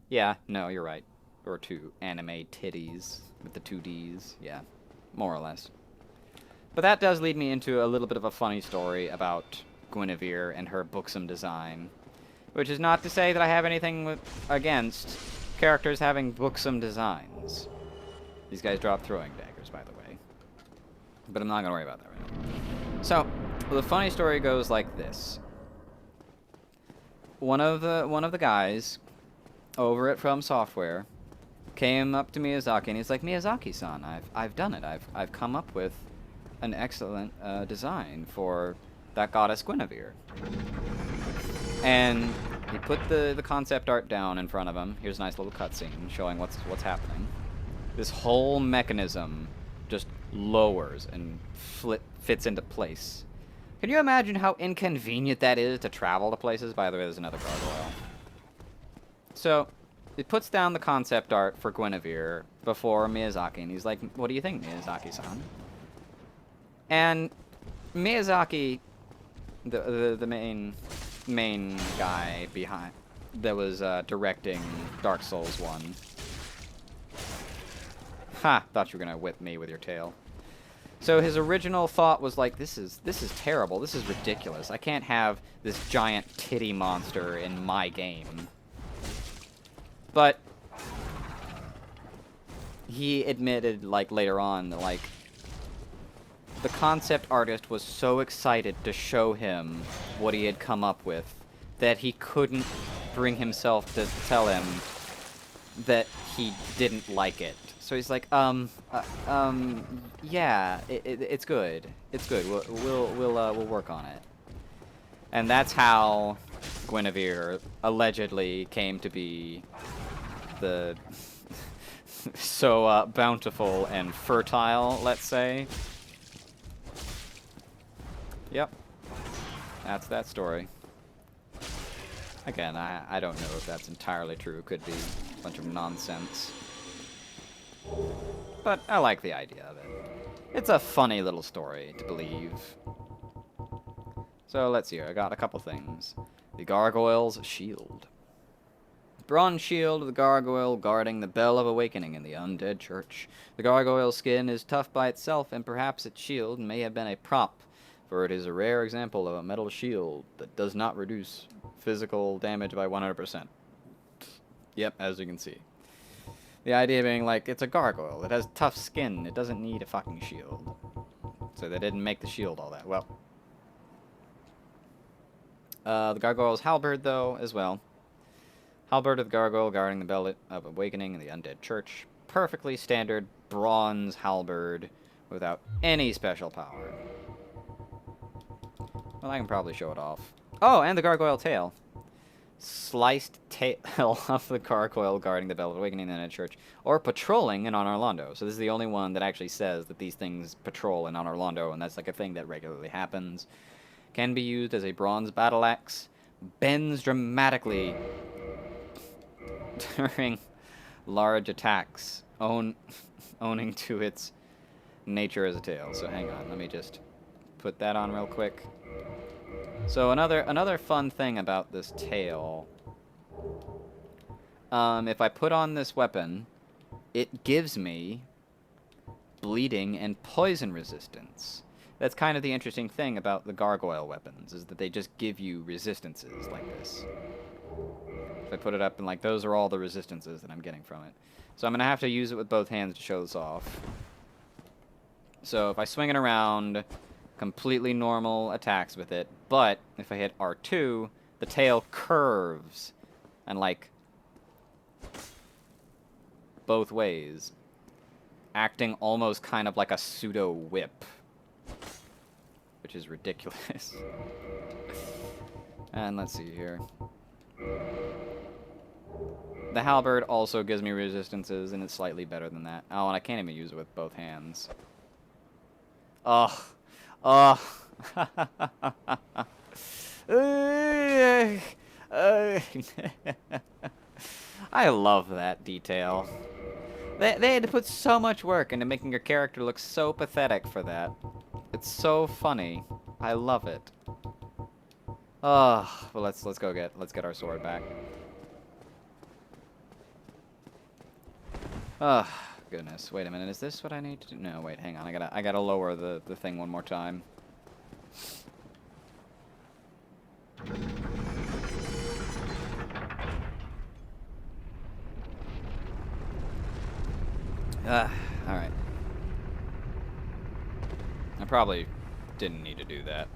Yeah, no, you're right. Or two anime titties with the 2Ds. Yeah, more or less. But that does lead me into a little bit of a funny story about Guinevere and her booksome design. Which is not to say that I have anything against characters having booksome designs. These guys drop throwing daggers, by the way. But I'm not going to worry about that right now. So, the funny story goes like this. One of the guys over at From Software came up to Miyazaki and he's like, Miyazaki-san, I've done it. I've come up with an excellent design for that goddess Guinevere. And he put the concept art down in front of him. Here's a nice little cutscene showing what's happening. This whole mechanism just lowers and fits into place. Can you imagine how inconvenient that is to travel to places? By the way, there's another gargoyle. So, it puts down the concept art for Guinevere before Miyazaki, and he's like, what do you think, Miyazaki-san? And Miyazaki, the main guy behind, that was directing Dark Souls 1. Ha! Thought you were gonna whip me with your tail. So his original thought was like, this is terrible, this is ridiculous. I can't have this giant titty monster in my game. But he admitted, like, later on, that, like, the concept artist was so excited to show him what he had come up with that he couldn't bring himself to tell him that he didn't like it. So he's like, yeah, it's good. It's good. We'll work on it. And that's how Guinevere allegedly came to be the so bountiful and fertile, let's say. Yep. That's that story. Again, I don't know if that's entirely true. Could be a bunch of nonsense. But I like the idea of it. It's a funny little story to believe. So let's see here. I got a couple things. The Gargoyle's Shield. Bronze shield of the gargoyle guarding the Bell of Awakening in the undead church. The gargoyle's skin is tough by itself, and perhaps its shield may have been a prop, for it is a rare example of a metal shield that does not reduce physical damage by 100%. Yep, as you can see. The idea being, like, it's a gargoyle. It has tough skin. It doesn't need a fucking shield. So they didn't make the shield all that well. The gargoyle's halberd, though, as well. Halberd of the gargoyle guarding the Bell of Awakening in the undead church. Perfectly standard bronze halberd without any special power. Well, I can probably show it off. Oh, and the gargoyle tail. Sliced tail of the gargoyle guarding the Bell of Awakening in the undead church. Or patrolling in Anor Londo. So this is the only one that actually says that these things patrol in Anor Londo, and that's like a thing that regularly happens. Can be used as a bronze battle axe. Bends dramatically during large attacks, owning to its nature as a tail. So hang on, let me just put that on real quick. So another fun thing about this tail, if I put on this weapon, it gives me bleeding and poison resistance. That's kind of the interesting thing about the gargoyle weapons, is that they just give you resistances like this. If I put it up and, like, those are all the resistances that I'm getting from it. So I'm going to have to use it with both hands to show this off. So if I swing it around, completely normal attacks with it, but if I hit R2, the tail curves and, like, both ways, acting almost kind of like a pseudo whip. Which which is ridiculous. And let's see here. The halberd also gives me resistances, and it's slightly better than that. Oh, and I can't even use it with both hands. Ugh. Ugh. I love that detail. They had to put so much work into making your character look so pathetic for that. It's so funny. I love it. Well, let's get our sword back. Oh, goodness. Wait a minute. Is this what I need to do? No, wait, hang on. I gotta lower the thing one more time. Alright. I probably didn't need to do that.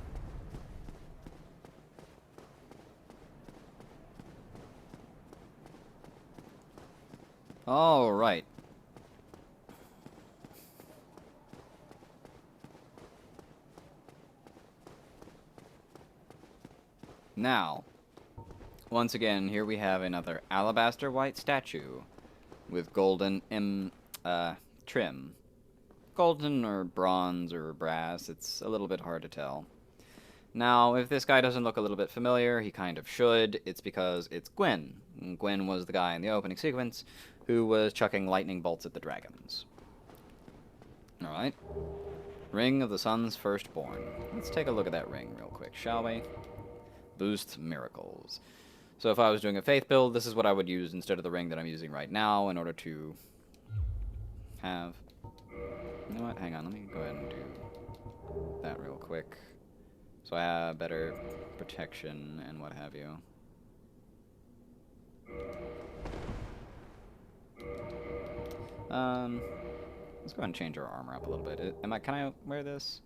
Alright. Now, once again, here we have another alabaster white statue with golden trim. Golden or bronze or brass, it's a little bit hard to tell. Now, if this guy doesn't look a little bit familiar, he kind of should. It's because it's Gwyn. And Gwyn was the guy in the opening sequence who was chucking lightning bolts at the dragons. Alright. Ring of the Sun's Firstborn. Let's take a look at that ring real quick, shall we? Boost miracles. So if I was doing a faith build, this is what I would use instead of the ring that I'm using right now in order to have... You know what? Hang on, let me go ahead and do that real quick. So I have better protection and what have you. Let's go ahead and change our armor up a little bit. Can I wear this?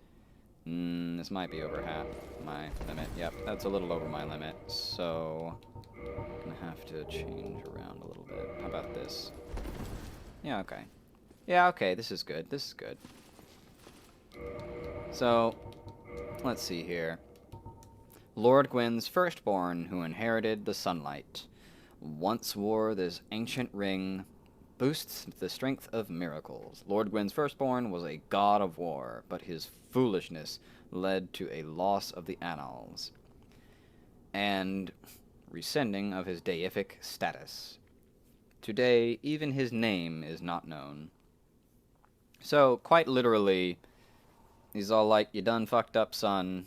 This might be over half my limit. Yep, that's a little over my limit. So I'm gonna have to change around a little bit. How about this? Yeah, okay. Yeah, okay, this is good. This is good. So, let's see here. Lord Gwyn's firstborn, who inherited the sunlight, once wore this ancient ring, boosts the strength of miracles. Lord Gwyn's firstborn was a god of war, but his foolishness led to a loss of the annals, and rescinding of his deific status. Today, even his name is not known. So, quite literally, he's all like, "You done fucked up, son.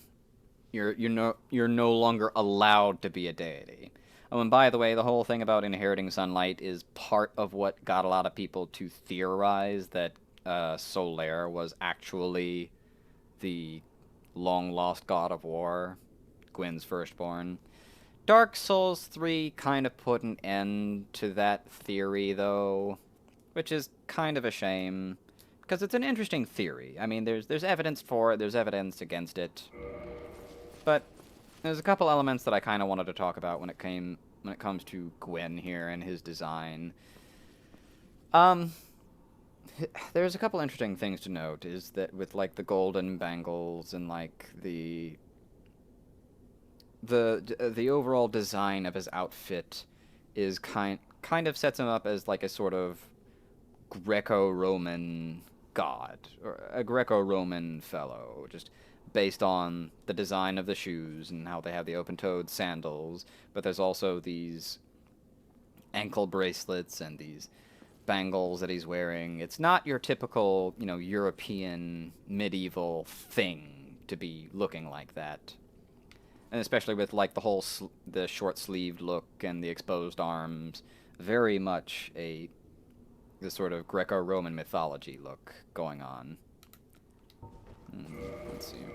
You're no longer allowed to be a deity." Oh, and by the way, the whole thing about inheriting sunlight is part of what got a lot of people to theorize that Solaire was actually the long-lost god of war, Gwyn's firstborn. Dark Souls 3 kind of put an end to that theory, though, which is kind of a shame. Because it's an interesting theory. I mean, there's evidence for it, there's evidence against it. But there's a couple elements that I kind of wanted to talk about when it comes to Gwyn here and his design. There's a couple interesting things to note, is that with, like, the golden bangles and, like, the overall design of his outfit is kind of sets him up as, like, a sort of Greco-Roman god, or a Greco-Roman fellow, just based on the design of the shoes and how they have the open-toed sandals, but there's also these ankle bracelets and these bangles that he's wearing. It's not your typical, European medieval thing to be looking like that. And especially with, like, the whole the short-sleeved look and the exposed arms, very much the sort of Greco-Roman mythology look going on. Let's see.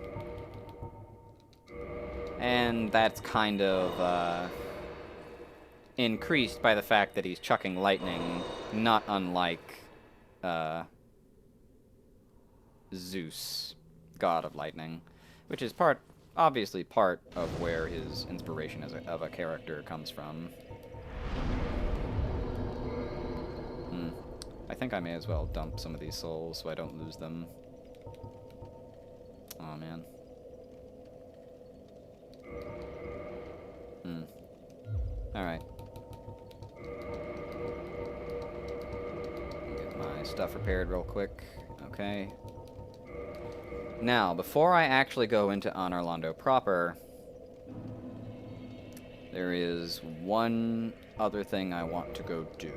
And that's kind of increased by the fact that he's chucking lightning, not unlike Zeus, god of lightning, which is obviously part of where his inspiration of a character comes from. I think I may as well dump some of these souls so I don't lose them. Oh, man. stuff repaired real quick. Okay. Now, before I actually go into Anor Londo proper, there is one other thing I want to go do.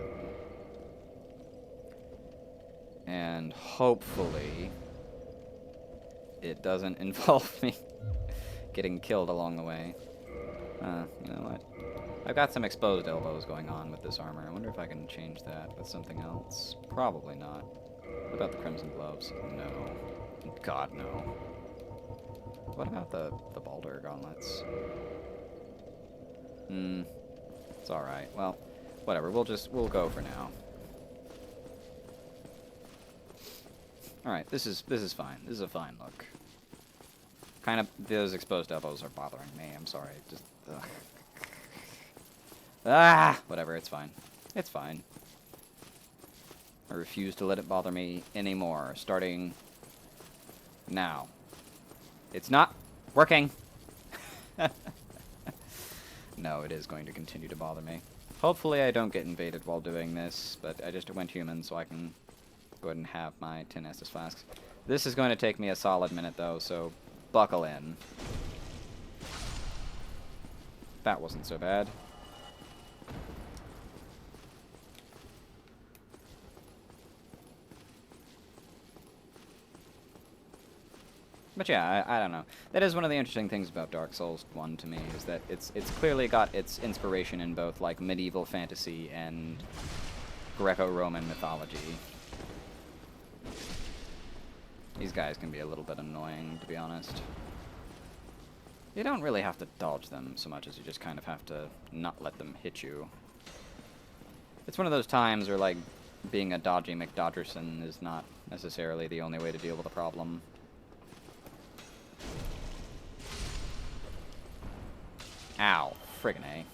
And hopefully it doesn't involve me getting killed along the way. You know what? I've got some exposed elbows going on with this armor. I wonder if I can change that with something else. Probably not. What about the crimson gloves? No. God, no. What about the Baldur gauntlets? It's alright. Well, whatever. We'll go for now. Alright, this is fine. This is a fine look. Kind of, those exposed elbows are bothering me. I'm sorry. Just, ugh. Whatever, it's fine. It's fine. I refuse to let it bother me anymore, starting now. It's not working. No, it is going to continue to bother me. Hopefully I don't get invaded while doing this, but I just went human so I can go ahead and have my 10 Estus flasks. This is going to take me a solid minute though, so buckle in. That wasn't so bad. But yeah, I don't know. That is one of the interesting things about Dark Souls 1 to me, is that it's clearly got its inspiration in both like medieval fantasy and Greco-Roman mythology. These guys can be a little bit annoying, to be honest. You don't really have to dodge them so much as you just kind of have to not let them hit you. It's one of those times where, like, being a dodgy McDodgerson is not necessarily the only way to deal with a problem. Ow. Friggin'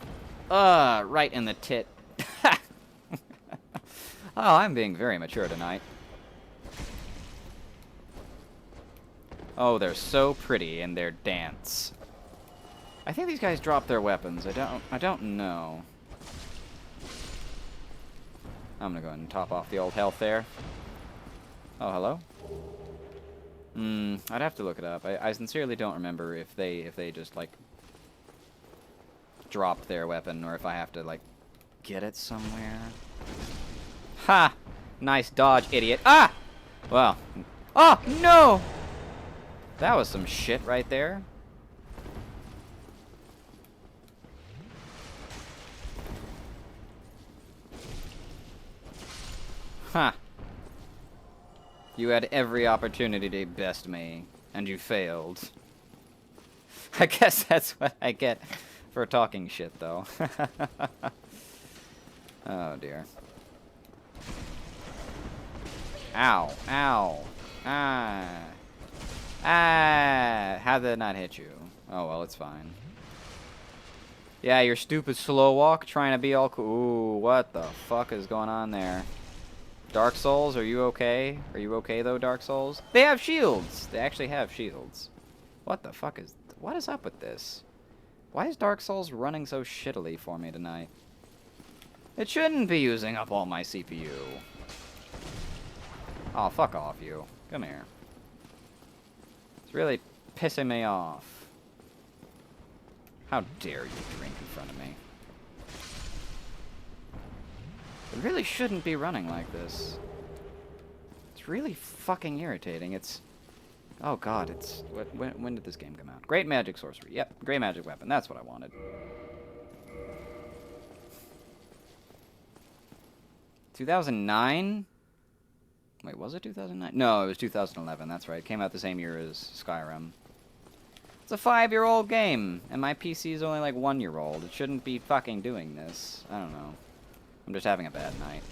A. Right in the tit. Oh, I'm being very mature tonight. Oh, they're so pretty in their dance. I think these guys drop their weapons. I don't know. I'm gonna go ahead and top off the old health there. Oh, hello? I'd have to look it up. I sincerely don't remember if they just, like, dropped their weapon, or if I have to, like, get it somewhere. Ha! Nice dodge, idiot. Ah! Well. Oh, no! That was some shit right there. Huh. You had every opportunity to best me, and you failed. I guess that's what I get for talking shit, though. Oh, dear. Ow. Ow. Ah. Ah. How did it not hit you? Oh, well, it's fine. Yeah, your stupid slow walk trying to be all cool. Ooh, what the fuck is going on there? Dark Souls, are you okay? Are you okay, though, Dark Souls? They have shields! They actually have shields. What the fuck is... What is up with this? Why is Dark Souls running so shittily for me tonight? It shouldn't be using up all my CPU. Oh, fuck off, you. Come here. It's really pissing me off. How dare you drink in front of me? It really shouldn't be running like this. It's really fucking irritating. It's... Oh god, it's... When did this game come out? Great Magic Sorcery. Yep, Great Magic Weapon. That's what I wanted. 2009? Wait, was it 2009? No, it was 2011. That's right. It came out the same year as Skyrim. It's a 5-year-old game, and my PC is only like 1-year-old. It shouldn't be fucking doing this. I don't know. I'm just having a bad night.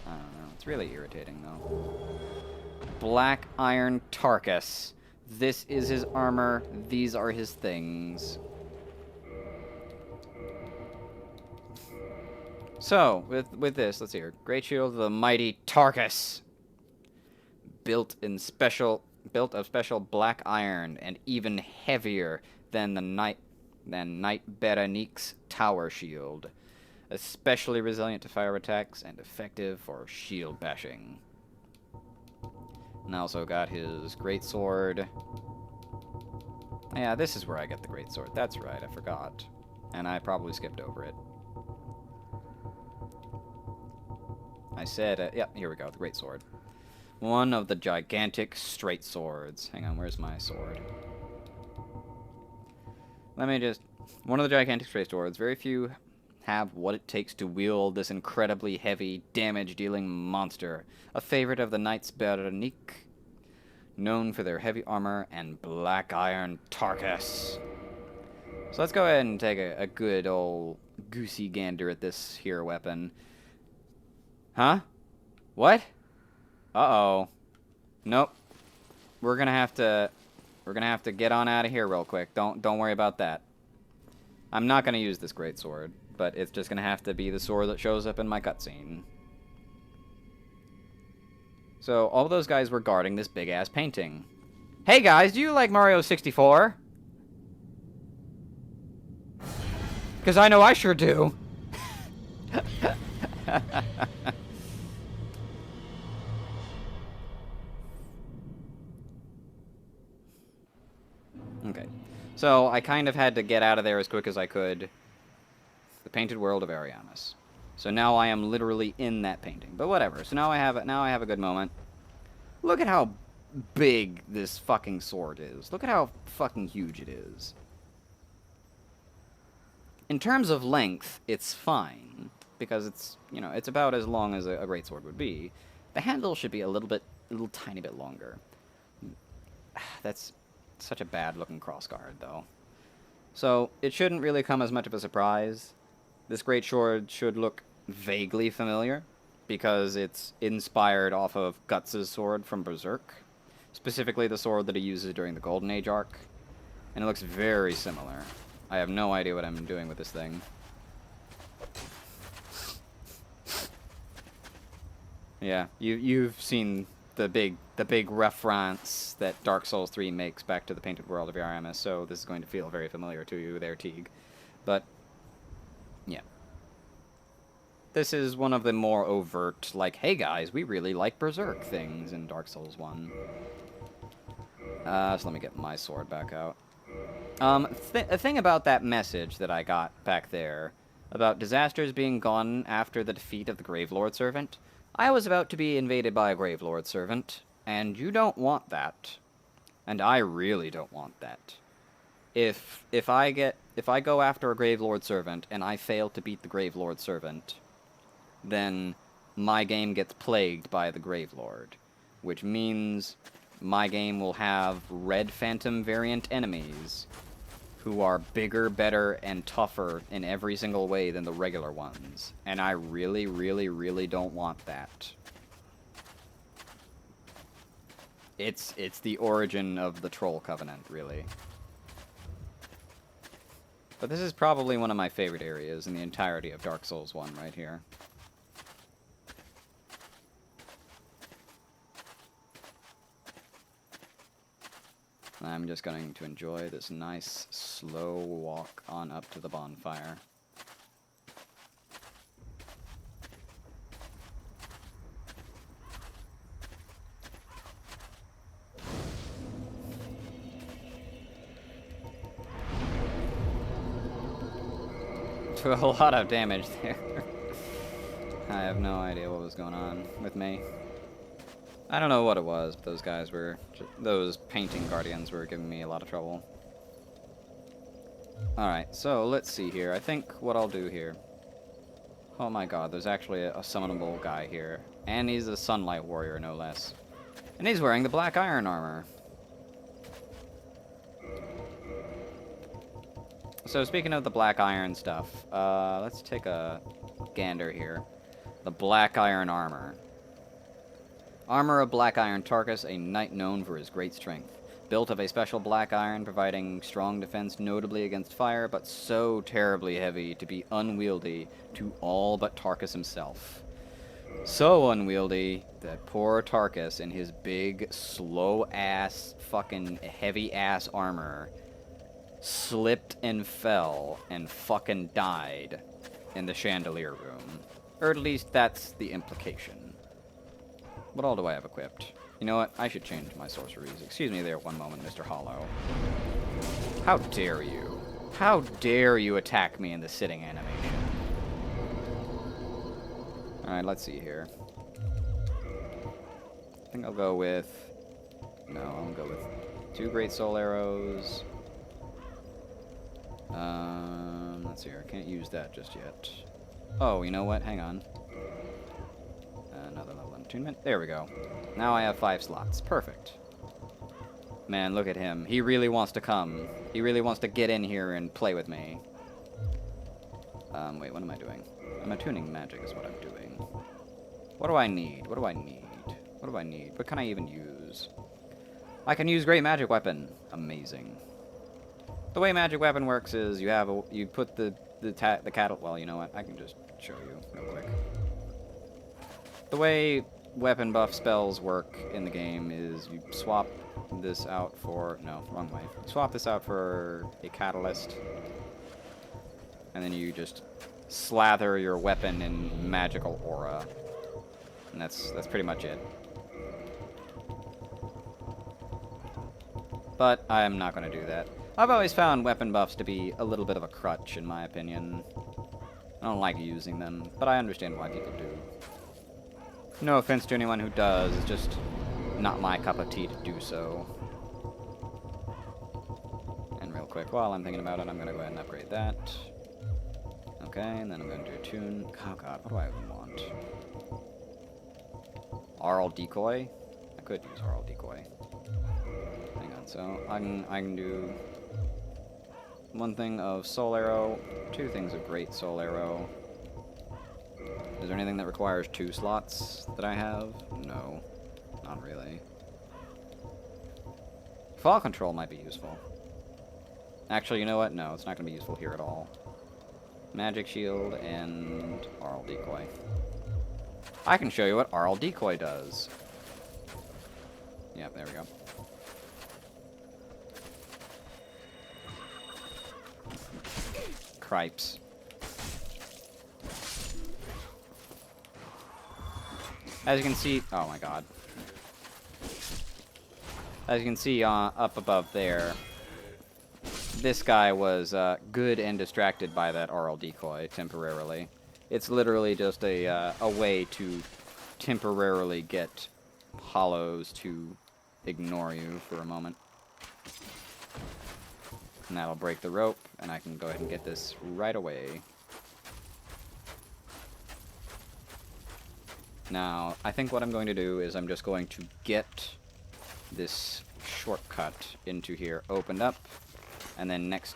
I don't know. It's really irritating, though. Black Iron Tarkus. This is his armor. These are his things. So, with this, let's see here. Great Shield of the Mighty Tarkus. Built of special black iron and even heavier than the Knight Berenice's Tower Shield. especially resilient to fire attacks and effective for shield bashing. And I also got his greatsword. Yeah, this is where I get the greatsword. That's right, I forgot. And I probably skipped over it. I said, yep, here we go, the greatsword. One of the gigantic straight swords. Hang on, where's my sword? Let me just... One of the gigantic straight swords. Very few have what it takes to wield this incredibly heavy, damage-dealing monster. A favorite of the Knights Berenique, known for their heavy armor and black iron Tarkus. So let's go ahead and take a good old goosey gander at this here weapon. Huh? What? Uh-oh. Nope. We're gonna have to get on out of here real quick. Don't worry about that. I'm not gonna use this greatsword, but it's just gonna have to be the sword that shows up in my cutscene. So all those guys were guarding this big ass painting. Hey guys, do you like Mario 64? Because I know I sure do. Okay. So I kind of had to get out of there as quick as I could. The painted world of Ariamis. So now I am literally in that painting. But whatever. So now I have a good moment. Look at how big this fucking sword is. Look at how fucking huge it is. In terms of length, it's fine, because it's, you know, it's about as long as a greatsword would be. The handle should be a little tiny bit longer. That's such a bad-looking crossguard, though. So, it shouldn't really come as much of a surprise. This great sword should look vaguely familiar, because it's inspired off of Guts' sword from Berserk. Specifically the sword that he uses during the Golden Age arc. And it looks very similar. I have no idea what I'm doing with this thing. Yeah, you've seen the big reference that Dark Souls 3 makes back to the painted world of Ariamis, so this is going to feel very familiar to you there, Teague. But yeah. This is one of the more overt, like, hey guys, we really like Berserk things in Dark Souls 1. So let me get my sword back out. A thing about that message that I got back there, about disasters being gone after the defeat of the Gravelord Servant, I was about to be invaded by a Gravelord Servant, and you don't want that. And I really don't want that. If I go after a Gravelord Servant, and I fail to beat the Gravelord Servant, then my game gets plagued by the Gravelord, which means my game will have Red Phantom variant enemies who are bigger, better, and tougher in every single way than the regular ones. And I really, really, really don't want that. It's the origin of the Troll Covenant, really. But this is probably one of my favorite areas in the entirety of Dark Souls 1 right here. I'm just going to enjoy this nice, slow walk on up to the bonfire. To a lot of damage there. I have no idea what was going on with me. I don't know what it was, but those guys were... those painting guardians were giving me a lot of trouble. Alright, so let's see here. I think what I'll do here... Oh my god, there's actually a summonable guy here. And he's a Sunlight Warrior, no less. And he's wearing the Black Iron armor. So speaking of the Black Iron stuff, let's take a gander here. The Black Iron armor. Armor of Black Iron Tarkus, a knight known for his great strength. Built of a special black iron, providing strong defense notably against fire, but so terribly heavy to be unwieldy to all but Tarkus himself. So unwieldy that poor Tarkus in his big, slow-ass, fucking heavy-ass armor slipped and fell and fucking died in the chandelier room. Or at least that's the implication. What all do I have equipped? You know what? I should change my sorceries. Excuse me there one moment, Mr. Hollow. How dare you? How dare you attack me in the sitting animation? Alright, let's see here. I think I'll go with... No, I'll go with 2 Great Soul Arrows. Let's see here. I can't use that just yet. Oh, you know what? Hang on. Another level of attunement. There we go. Now I have 5 slots. Perfect. Man, look at him. He really wants to come. He really wants to get in here and play with me. Wait, what am I doing? I'm attuning magic is what I'm doing. What do I need? What do I need? What do I need? What can I even use? I can use Great Magic Weapon. Amazing. The way Magic Weapon works is you put the cattle. Well, you know what? I can just show you real quick. The way weapon buff spells work in the game is you swap this out for... No, wrong way. Swap this out for a catalyst. And then you just slather your weapon in magical aura. And that's pretty much it. But I'm not going to do that. I've always found weapon buffs to be a little bit of a crutch, in my opinion. I don't like using them, but I understand why people do. No offense to anyone who does, it's just not my cup of tea to do so. And real quick, while I'm thinking about it, I'm going to go ahead and upgrade that. Okay, and then I'm going to attune... Oh god, what do I even want? Aural Decoy? I could use Aural Decoy. Hang on, so I can do 1 thing of Soul Arrow, 2 things of Great Soul Arrow. Is there anything that requires 2 slots that I have? No, not really. Fall Control might be useful. Actually, you know what? No, it's not going to be useful here at all. Magic Shield and Aural Decoy. I can show you what Aural Decoy does. Yep, there we go. Cripes. As you can see... Oh my god. As you can see up above there, this guy was good and distracted by that Aural Decoy temporarily. It's literally just a way to temporarily get hollows to ignore you for a moment. And that'll break the rope, and I can go ahead and get this right away. Now, I think what I'm going to do is I'm just going to get this shortcut into here opened up, and then next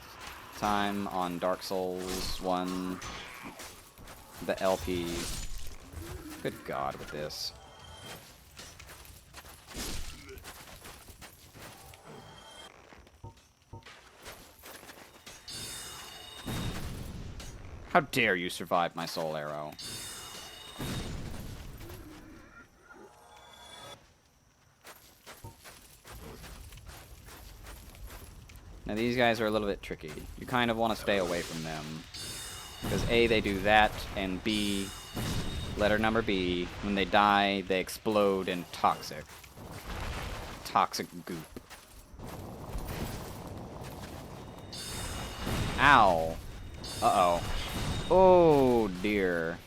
time on Dark Souls 1, the LP... Good God with this. How dare you survive my soul arrow? Now these guys are a little bit tricky. You kind of want to stay away from them. Because A, they do that, and B, letter number B, when they die, they explode in toxic goop. Ow. Uh-oh. Oh, dear.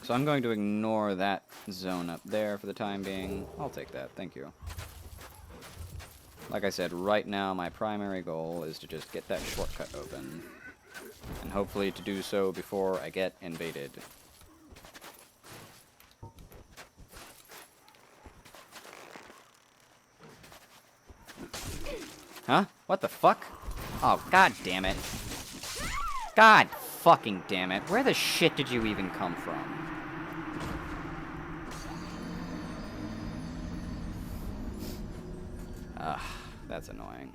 So I'm going to ignore that zone up there for the time being. I'll take that, thank you. Like I said, right now my primary goal is to just get that shortcut open. And hopefully to do so before I get invaded. Huh? What the fuck? Oh, god damn it. God fucking damn it. Where the shit did you even come from? Ugh, that's annoying.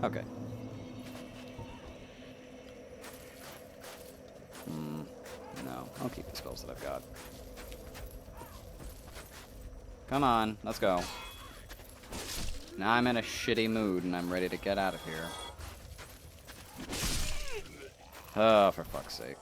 Okay. No, I'll keep the spells that I've got. Come on, let's go. Now I'm in a shitty mood and I'm ready to get out of here. Oh, for fuck's sake.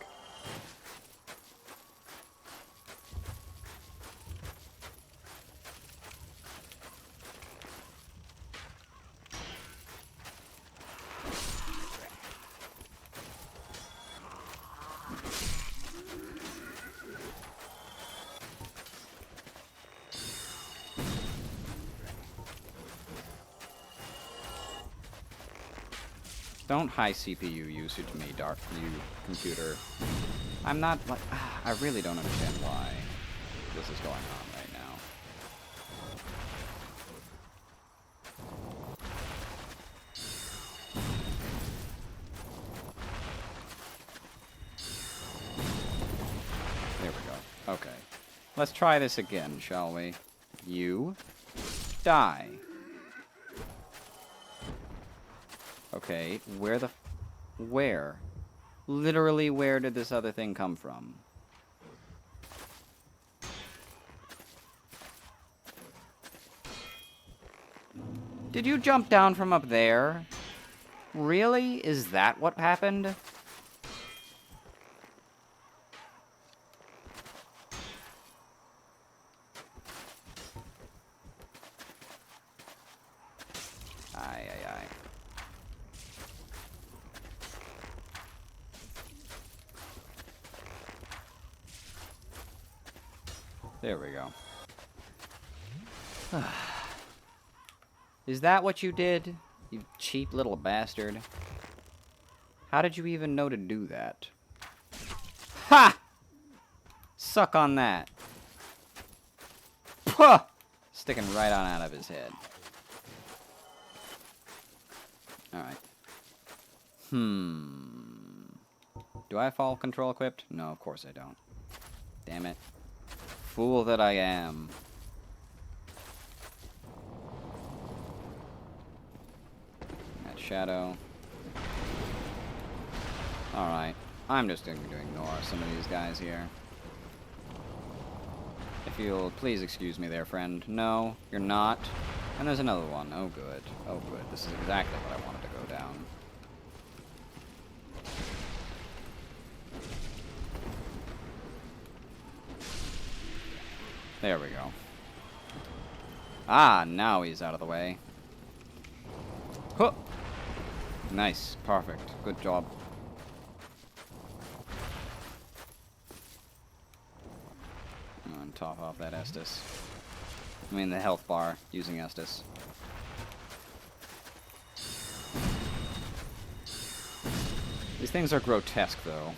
Don't high CPU usage me, you computer. I'm not like I really don't understand why this is going on right now. There we go. Okay. Let's try this again, shall we? You die. Okay, where? Literally, where did this other thing come from? Did you jump down from up there? Really? Is that what happened? Aye, aye, aye. There we go. Is that what you did? You cheap little bastard. How did you even know to do that? Ha! Suck on that. Puh! Sticking right on out of his head. Alright. Do I have fall control equipped? No, of course I don't. Damn it. Fool that I am. That shadow. Alright. I'm just going to ignore some of these guys here. If you'll please excuse me there, friend. No, you're not. And there's another one. Oh, good. Oh, good. This is exactly what I wanted to go down. There we go. Ah, now he's out of the way. Huh. Nice. Perfect. Good job. I'm gonna top off that Estus. I mean the health bar using Estus. These things are grotesque, though.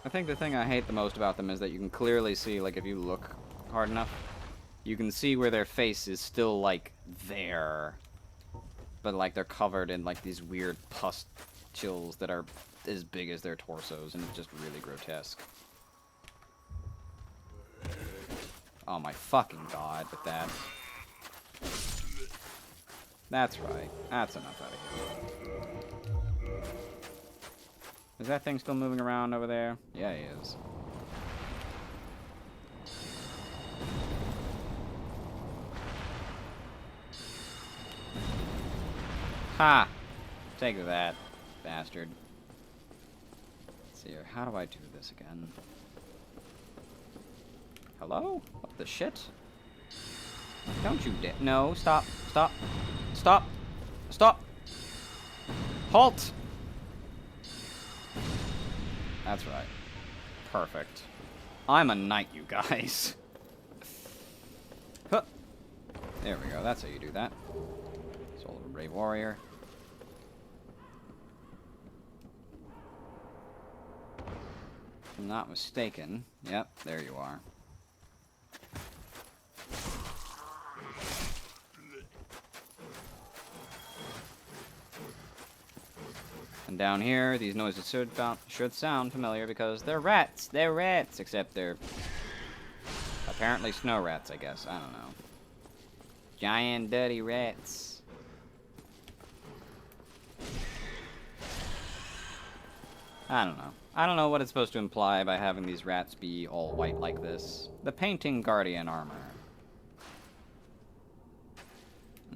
I think the thing I hate the most about them is that you can clearly see, like, if you look hard enough, you can see where their face is still, like, there. But, like, they're covered in, like, these weird pustules that are as big as their torsos, and it's just really grotesque. Oh my fucking god, with that. That's right. That's enough out of here. Is that thing still moving around over there? Yeah, he is. Ha! Take that, bastard. Let's see here. How do I do this again? Hello? What the shit? Don't you dare. No, stop. Stop. Stop. Stop. Halt! That's right. Perfect. I'm a knight, you guys. Huh. There we go. That's how you do that. Soul of a brave warrior. If I'm not mistaken. Yep, there you are. And down here, these noises should sound familiar because they're rats. They're rats, except they're apparently snow rats, I guess. I don't know. Giant, dirty rats. I don't know. I don't know what it's supposed to imply by having these rats be all white like this. The painting guardian armor.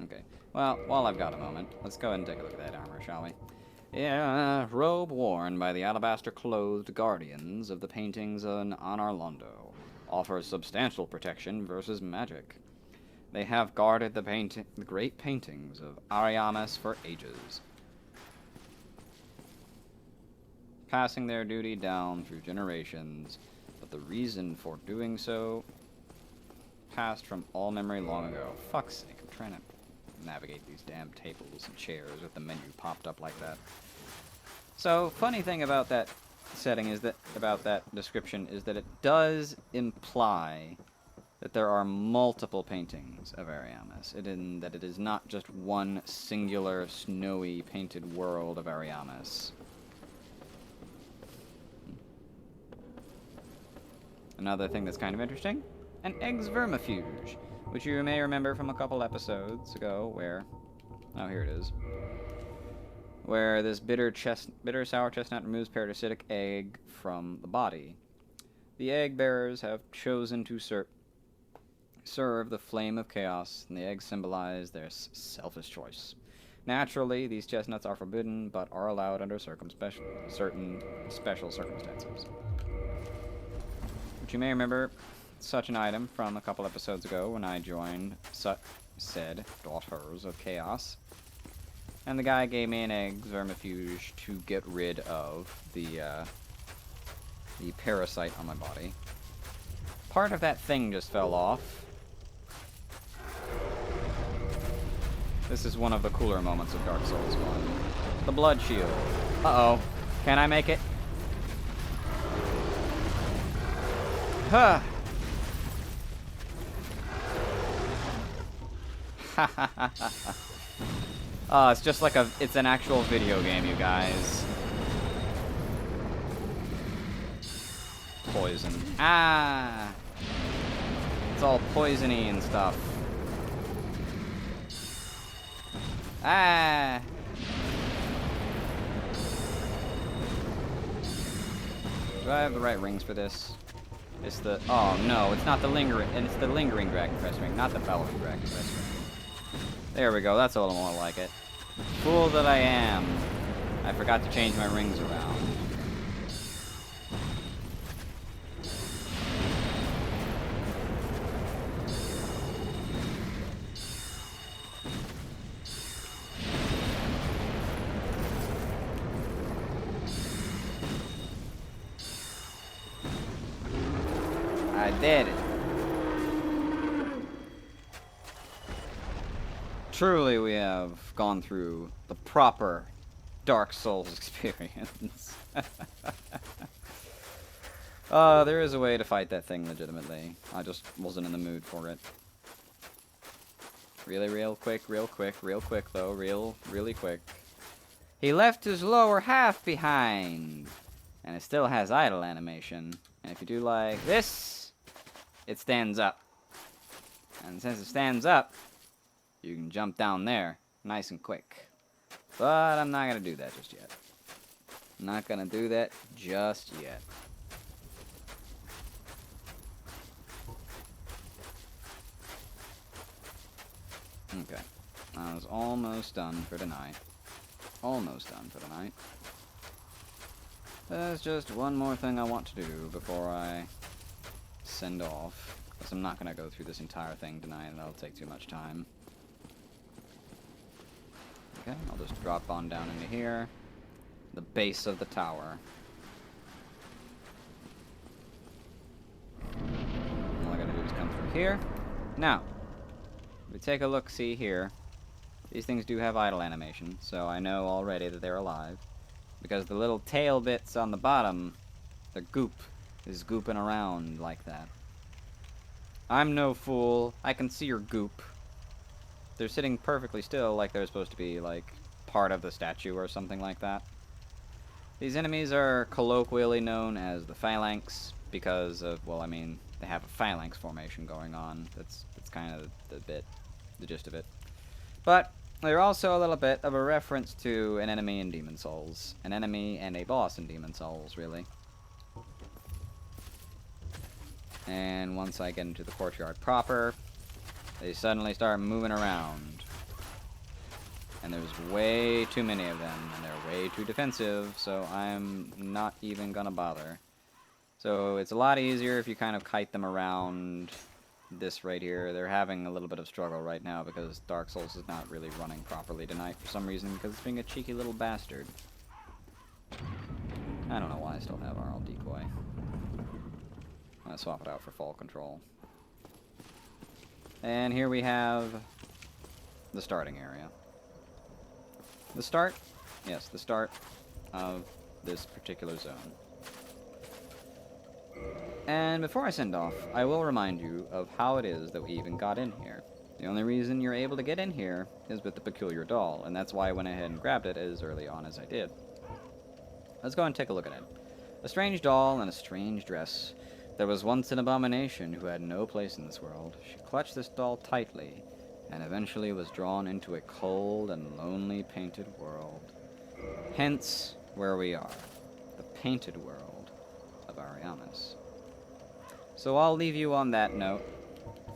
Okay. Well, while I've got a moment, let's go ahead and take a look at that armor, shall we? Yeah, robe worn by the alabaster-clothed guardians of the paintings on Anor Londo offers substantial protection versus magic. They have guarded the great paintings of Ariamis for ages, passing their duty down through generations, but the reason for doing so passed from all memory long ago. Fuck's sake, I'm trying to navigate these damn tables and chairs with the menu popped up like that. So, funny thing about that setting is that, about that description, is that it does imply that there are multiple paintings of Ariamis, in that it is not just one singular, snowy, painted world of Ariamis. Another thing that's kind of interesting, an egg's vermifuge, which you may remember from a couple episodes ago where, oh, here it is, where this bitter sour chestnut removes parasitic egg from the body. The egg bearers have chosen to serve the flame of chaos, and the eggs symbolize their selfish choice. Naturally, these chestnuts are forbidden, but are allowed under certain special circumstances. But you may remember such an item from a couple episodes ago when I joined said Daughters of Chaos, and the guy gave me an egg vermifuge to get rid of the parasite on my body. Part of that thing just fell off. This is one of the cooler moments of Dark Souls 1. The blood shield. Uh-oh. Can I make it? Huh. Oh, it's just like it's an actual video game, you guys. Poison. Ah! It's all poisony and stuff. Ah! Do I have the right rings for this? It's the... Oh, no, it's not the lingering... And it's the lingering Dragon Crest ring, not the bellowing Dragon Crest ring. There we go, that's a little more like it. Fool that I am. I forgot to change my rings around. I did it. Truly, we have gone through the proper Dark Souls experience. There is a way to fight that thing legitimately. I just wasn't in the mood for it. Real quick though. Really quick. He left his lower half behind. And it still has idle animation. And if you do like this, it stands up. And since it stands up, you can jump down there nice and quick. But I'm not going to do that just yet. Not going to do that just yet. Okay. I was almost done for tonight. Almost done for tonight. There's just one more thing I want to do before I send off. Because I'm not going to go through this entire thing tonight, and that'll take too much time. Okay, I'll just drop on down into here. The base of the tower. All I gotta do is come through here. Now, if we take a look-see here, these things do have idle animation, so I know already that they're alive. Because the little tail bits on the bottom, the goop, is gooping around like that. I'm no fool. I can see your goop. They're sitting perfectly still like they're supposed to be, like, part of the statue or something like that. These enemies are colloquially known as the Phalanx because of, well, I mean, they have a phalanx formation going on. That's kind of the gist of it. But they're also a little bit of a reference to an enemy in Demon Souls. An enemy and a boss in Demon Souls, really. And once I get into the courtyard proper, they suddenly start moving around. And there's way too many of them, and they're way too defensive, so I'm not even gonna bother. So it's a lot easier if you kind of kite them around this right here. They're having a little bit of struggle right now because Dark Souls is not really running properly tonight for some reason, because it's being a cheeky little bastard. I don't know why I still have RL Decoy. I'm gonna swap it out for Fall Control. And here we have the starting area. The start? Yes, the start of this particular zone. And before I send off, I will remind you of how it is that we even got in here. The only reason you're able to get in here is with the peculiar doll, and that's why I went ahead and grabbed it as early on as I did. Let's go and take a look at it. A strange doll in a strange dress. There was once an abomination who had no place in this world. She clutched this doll tightly, and eventually was drawn into a cold and lonely painted world. Hence, where we are. The painted world of Ariamis. So I'll leave you on that note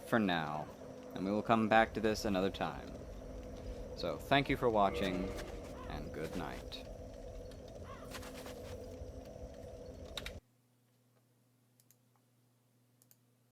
for now, and we will come back to this another time. So thank you for watching, and good night.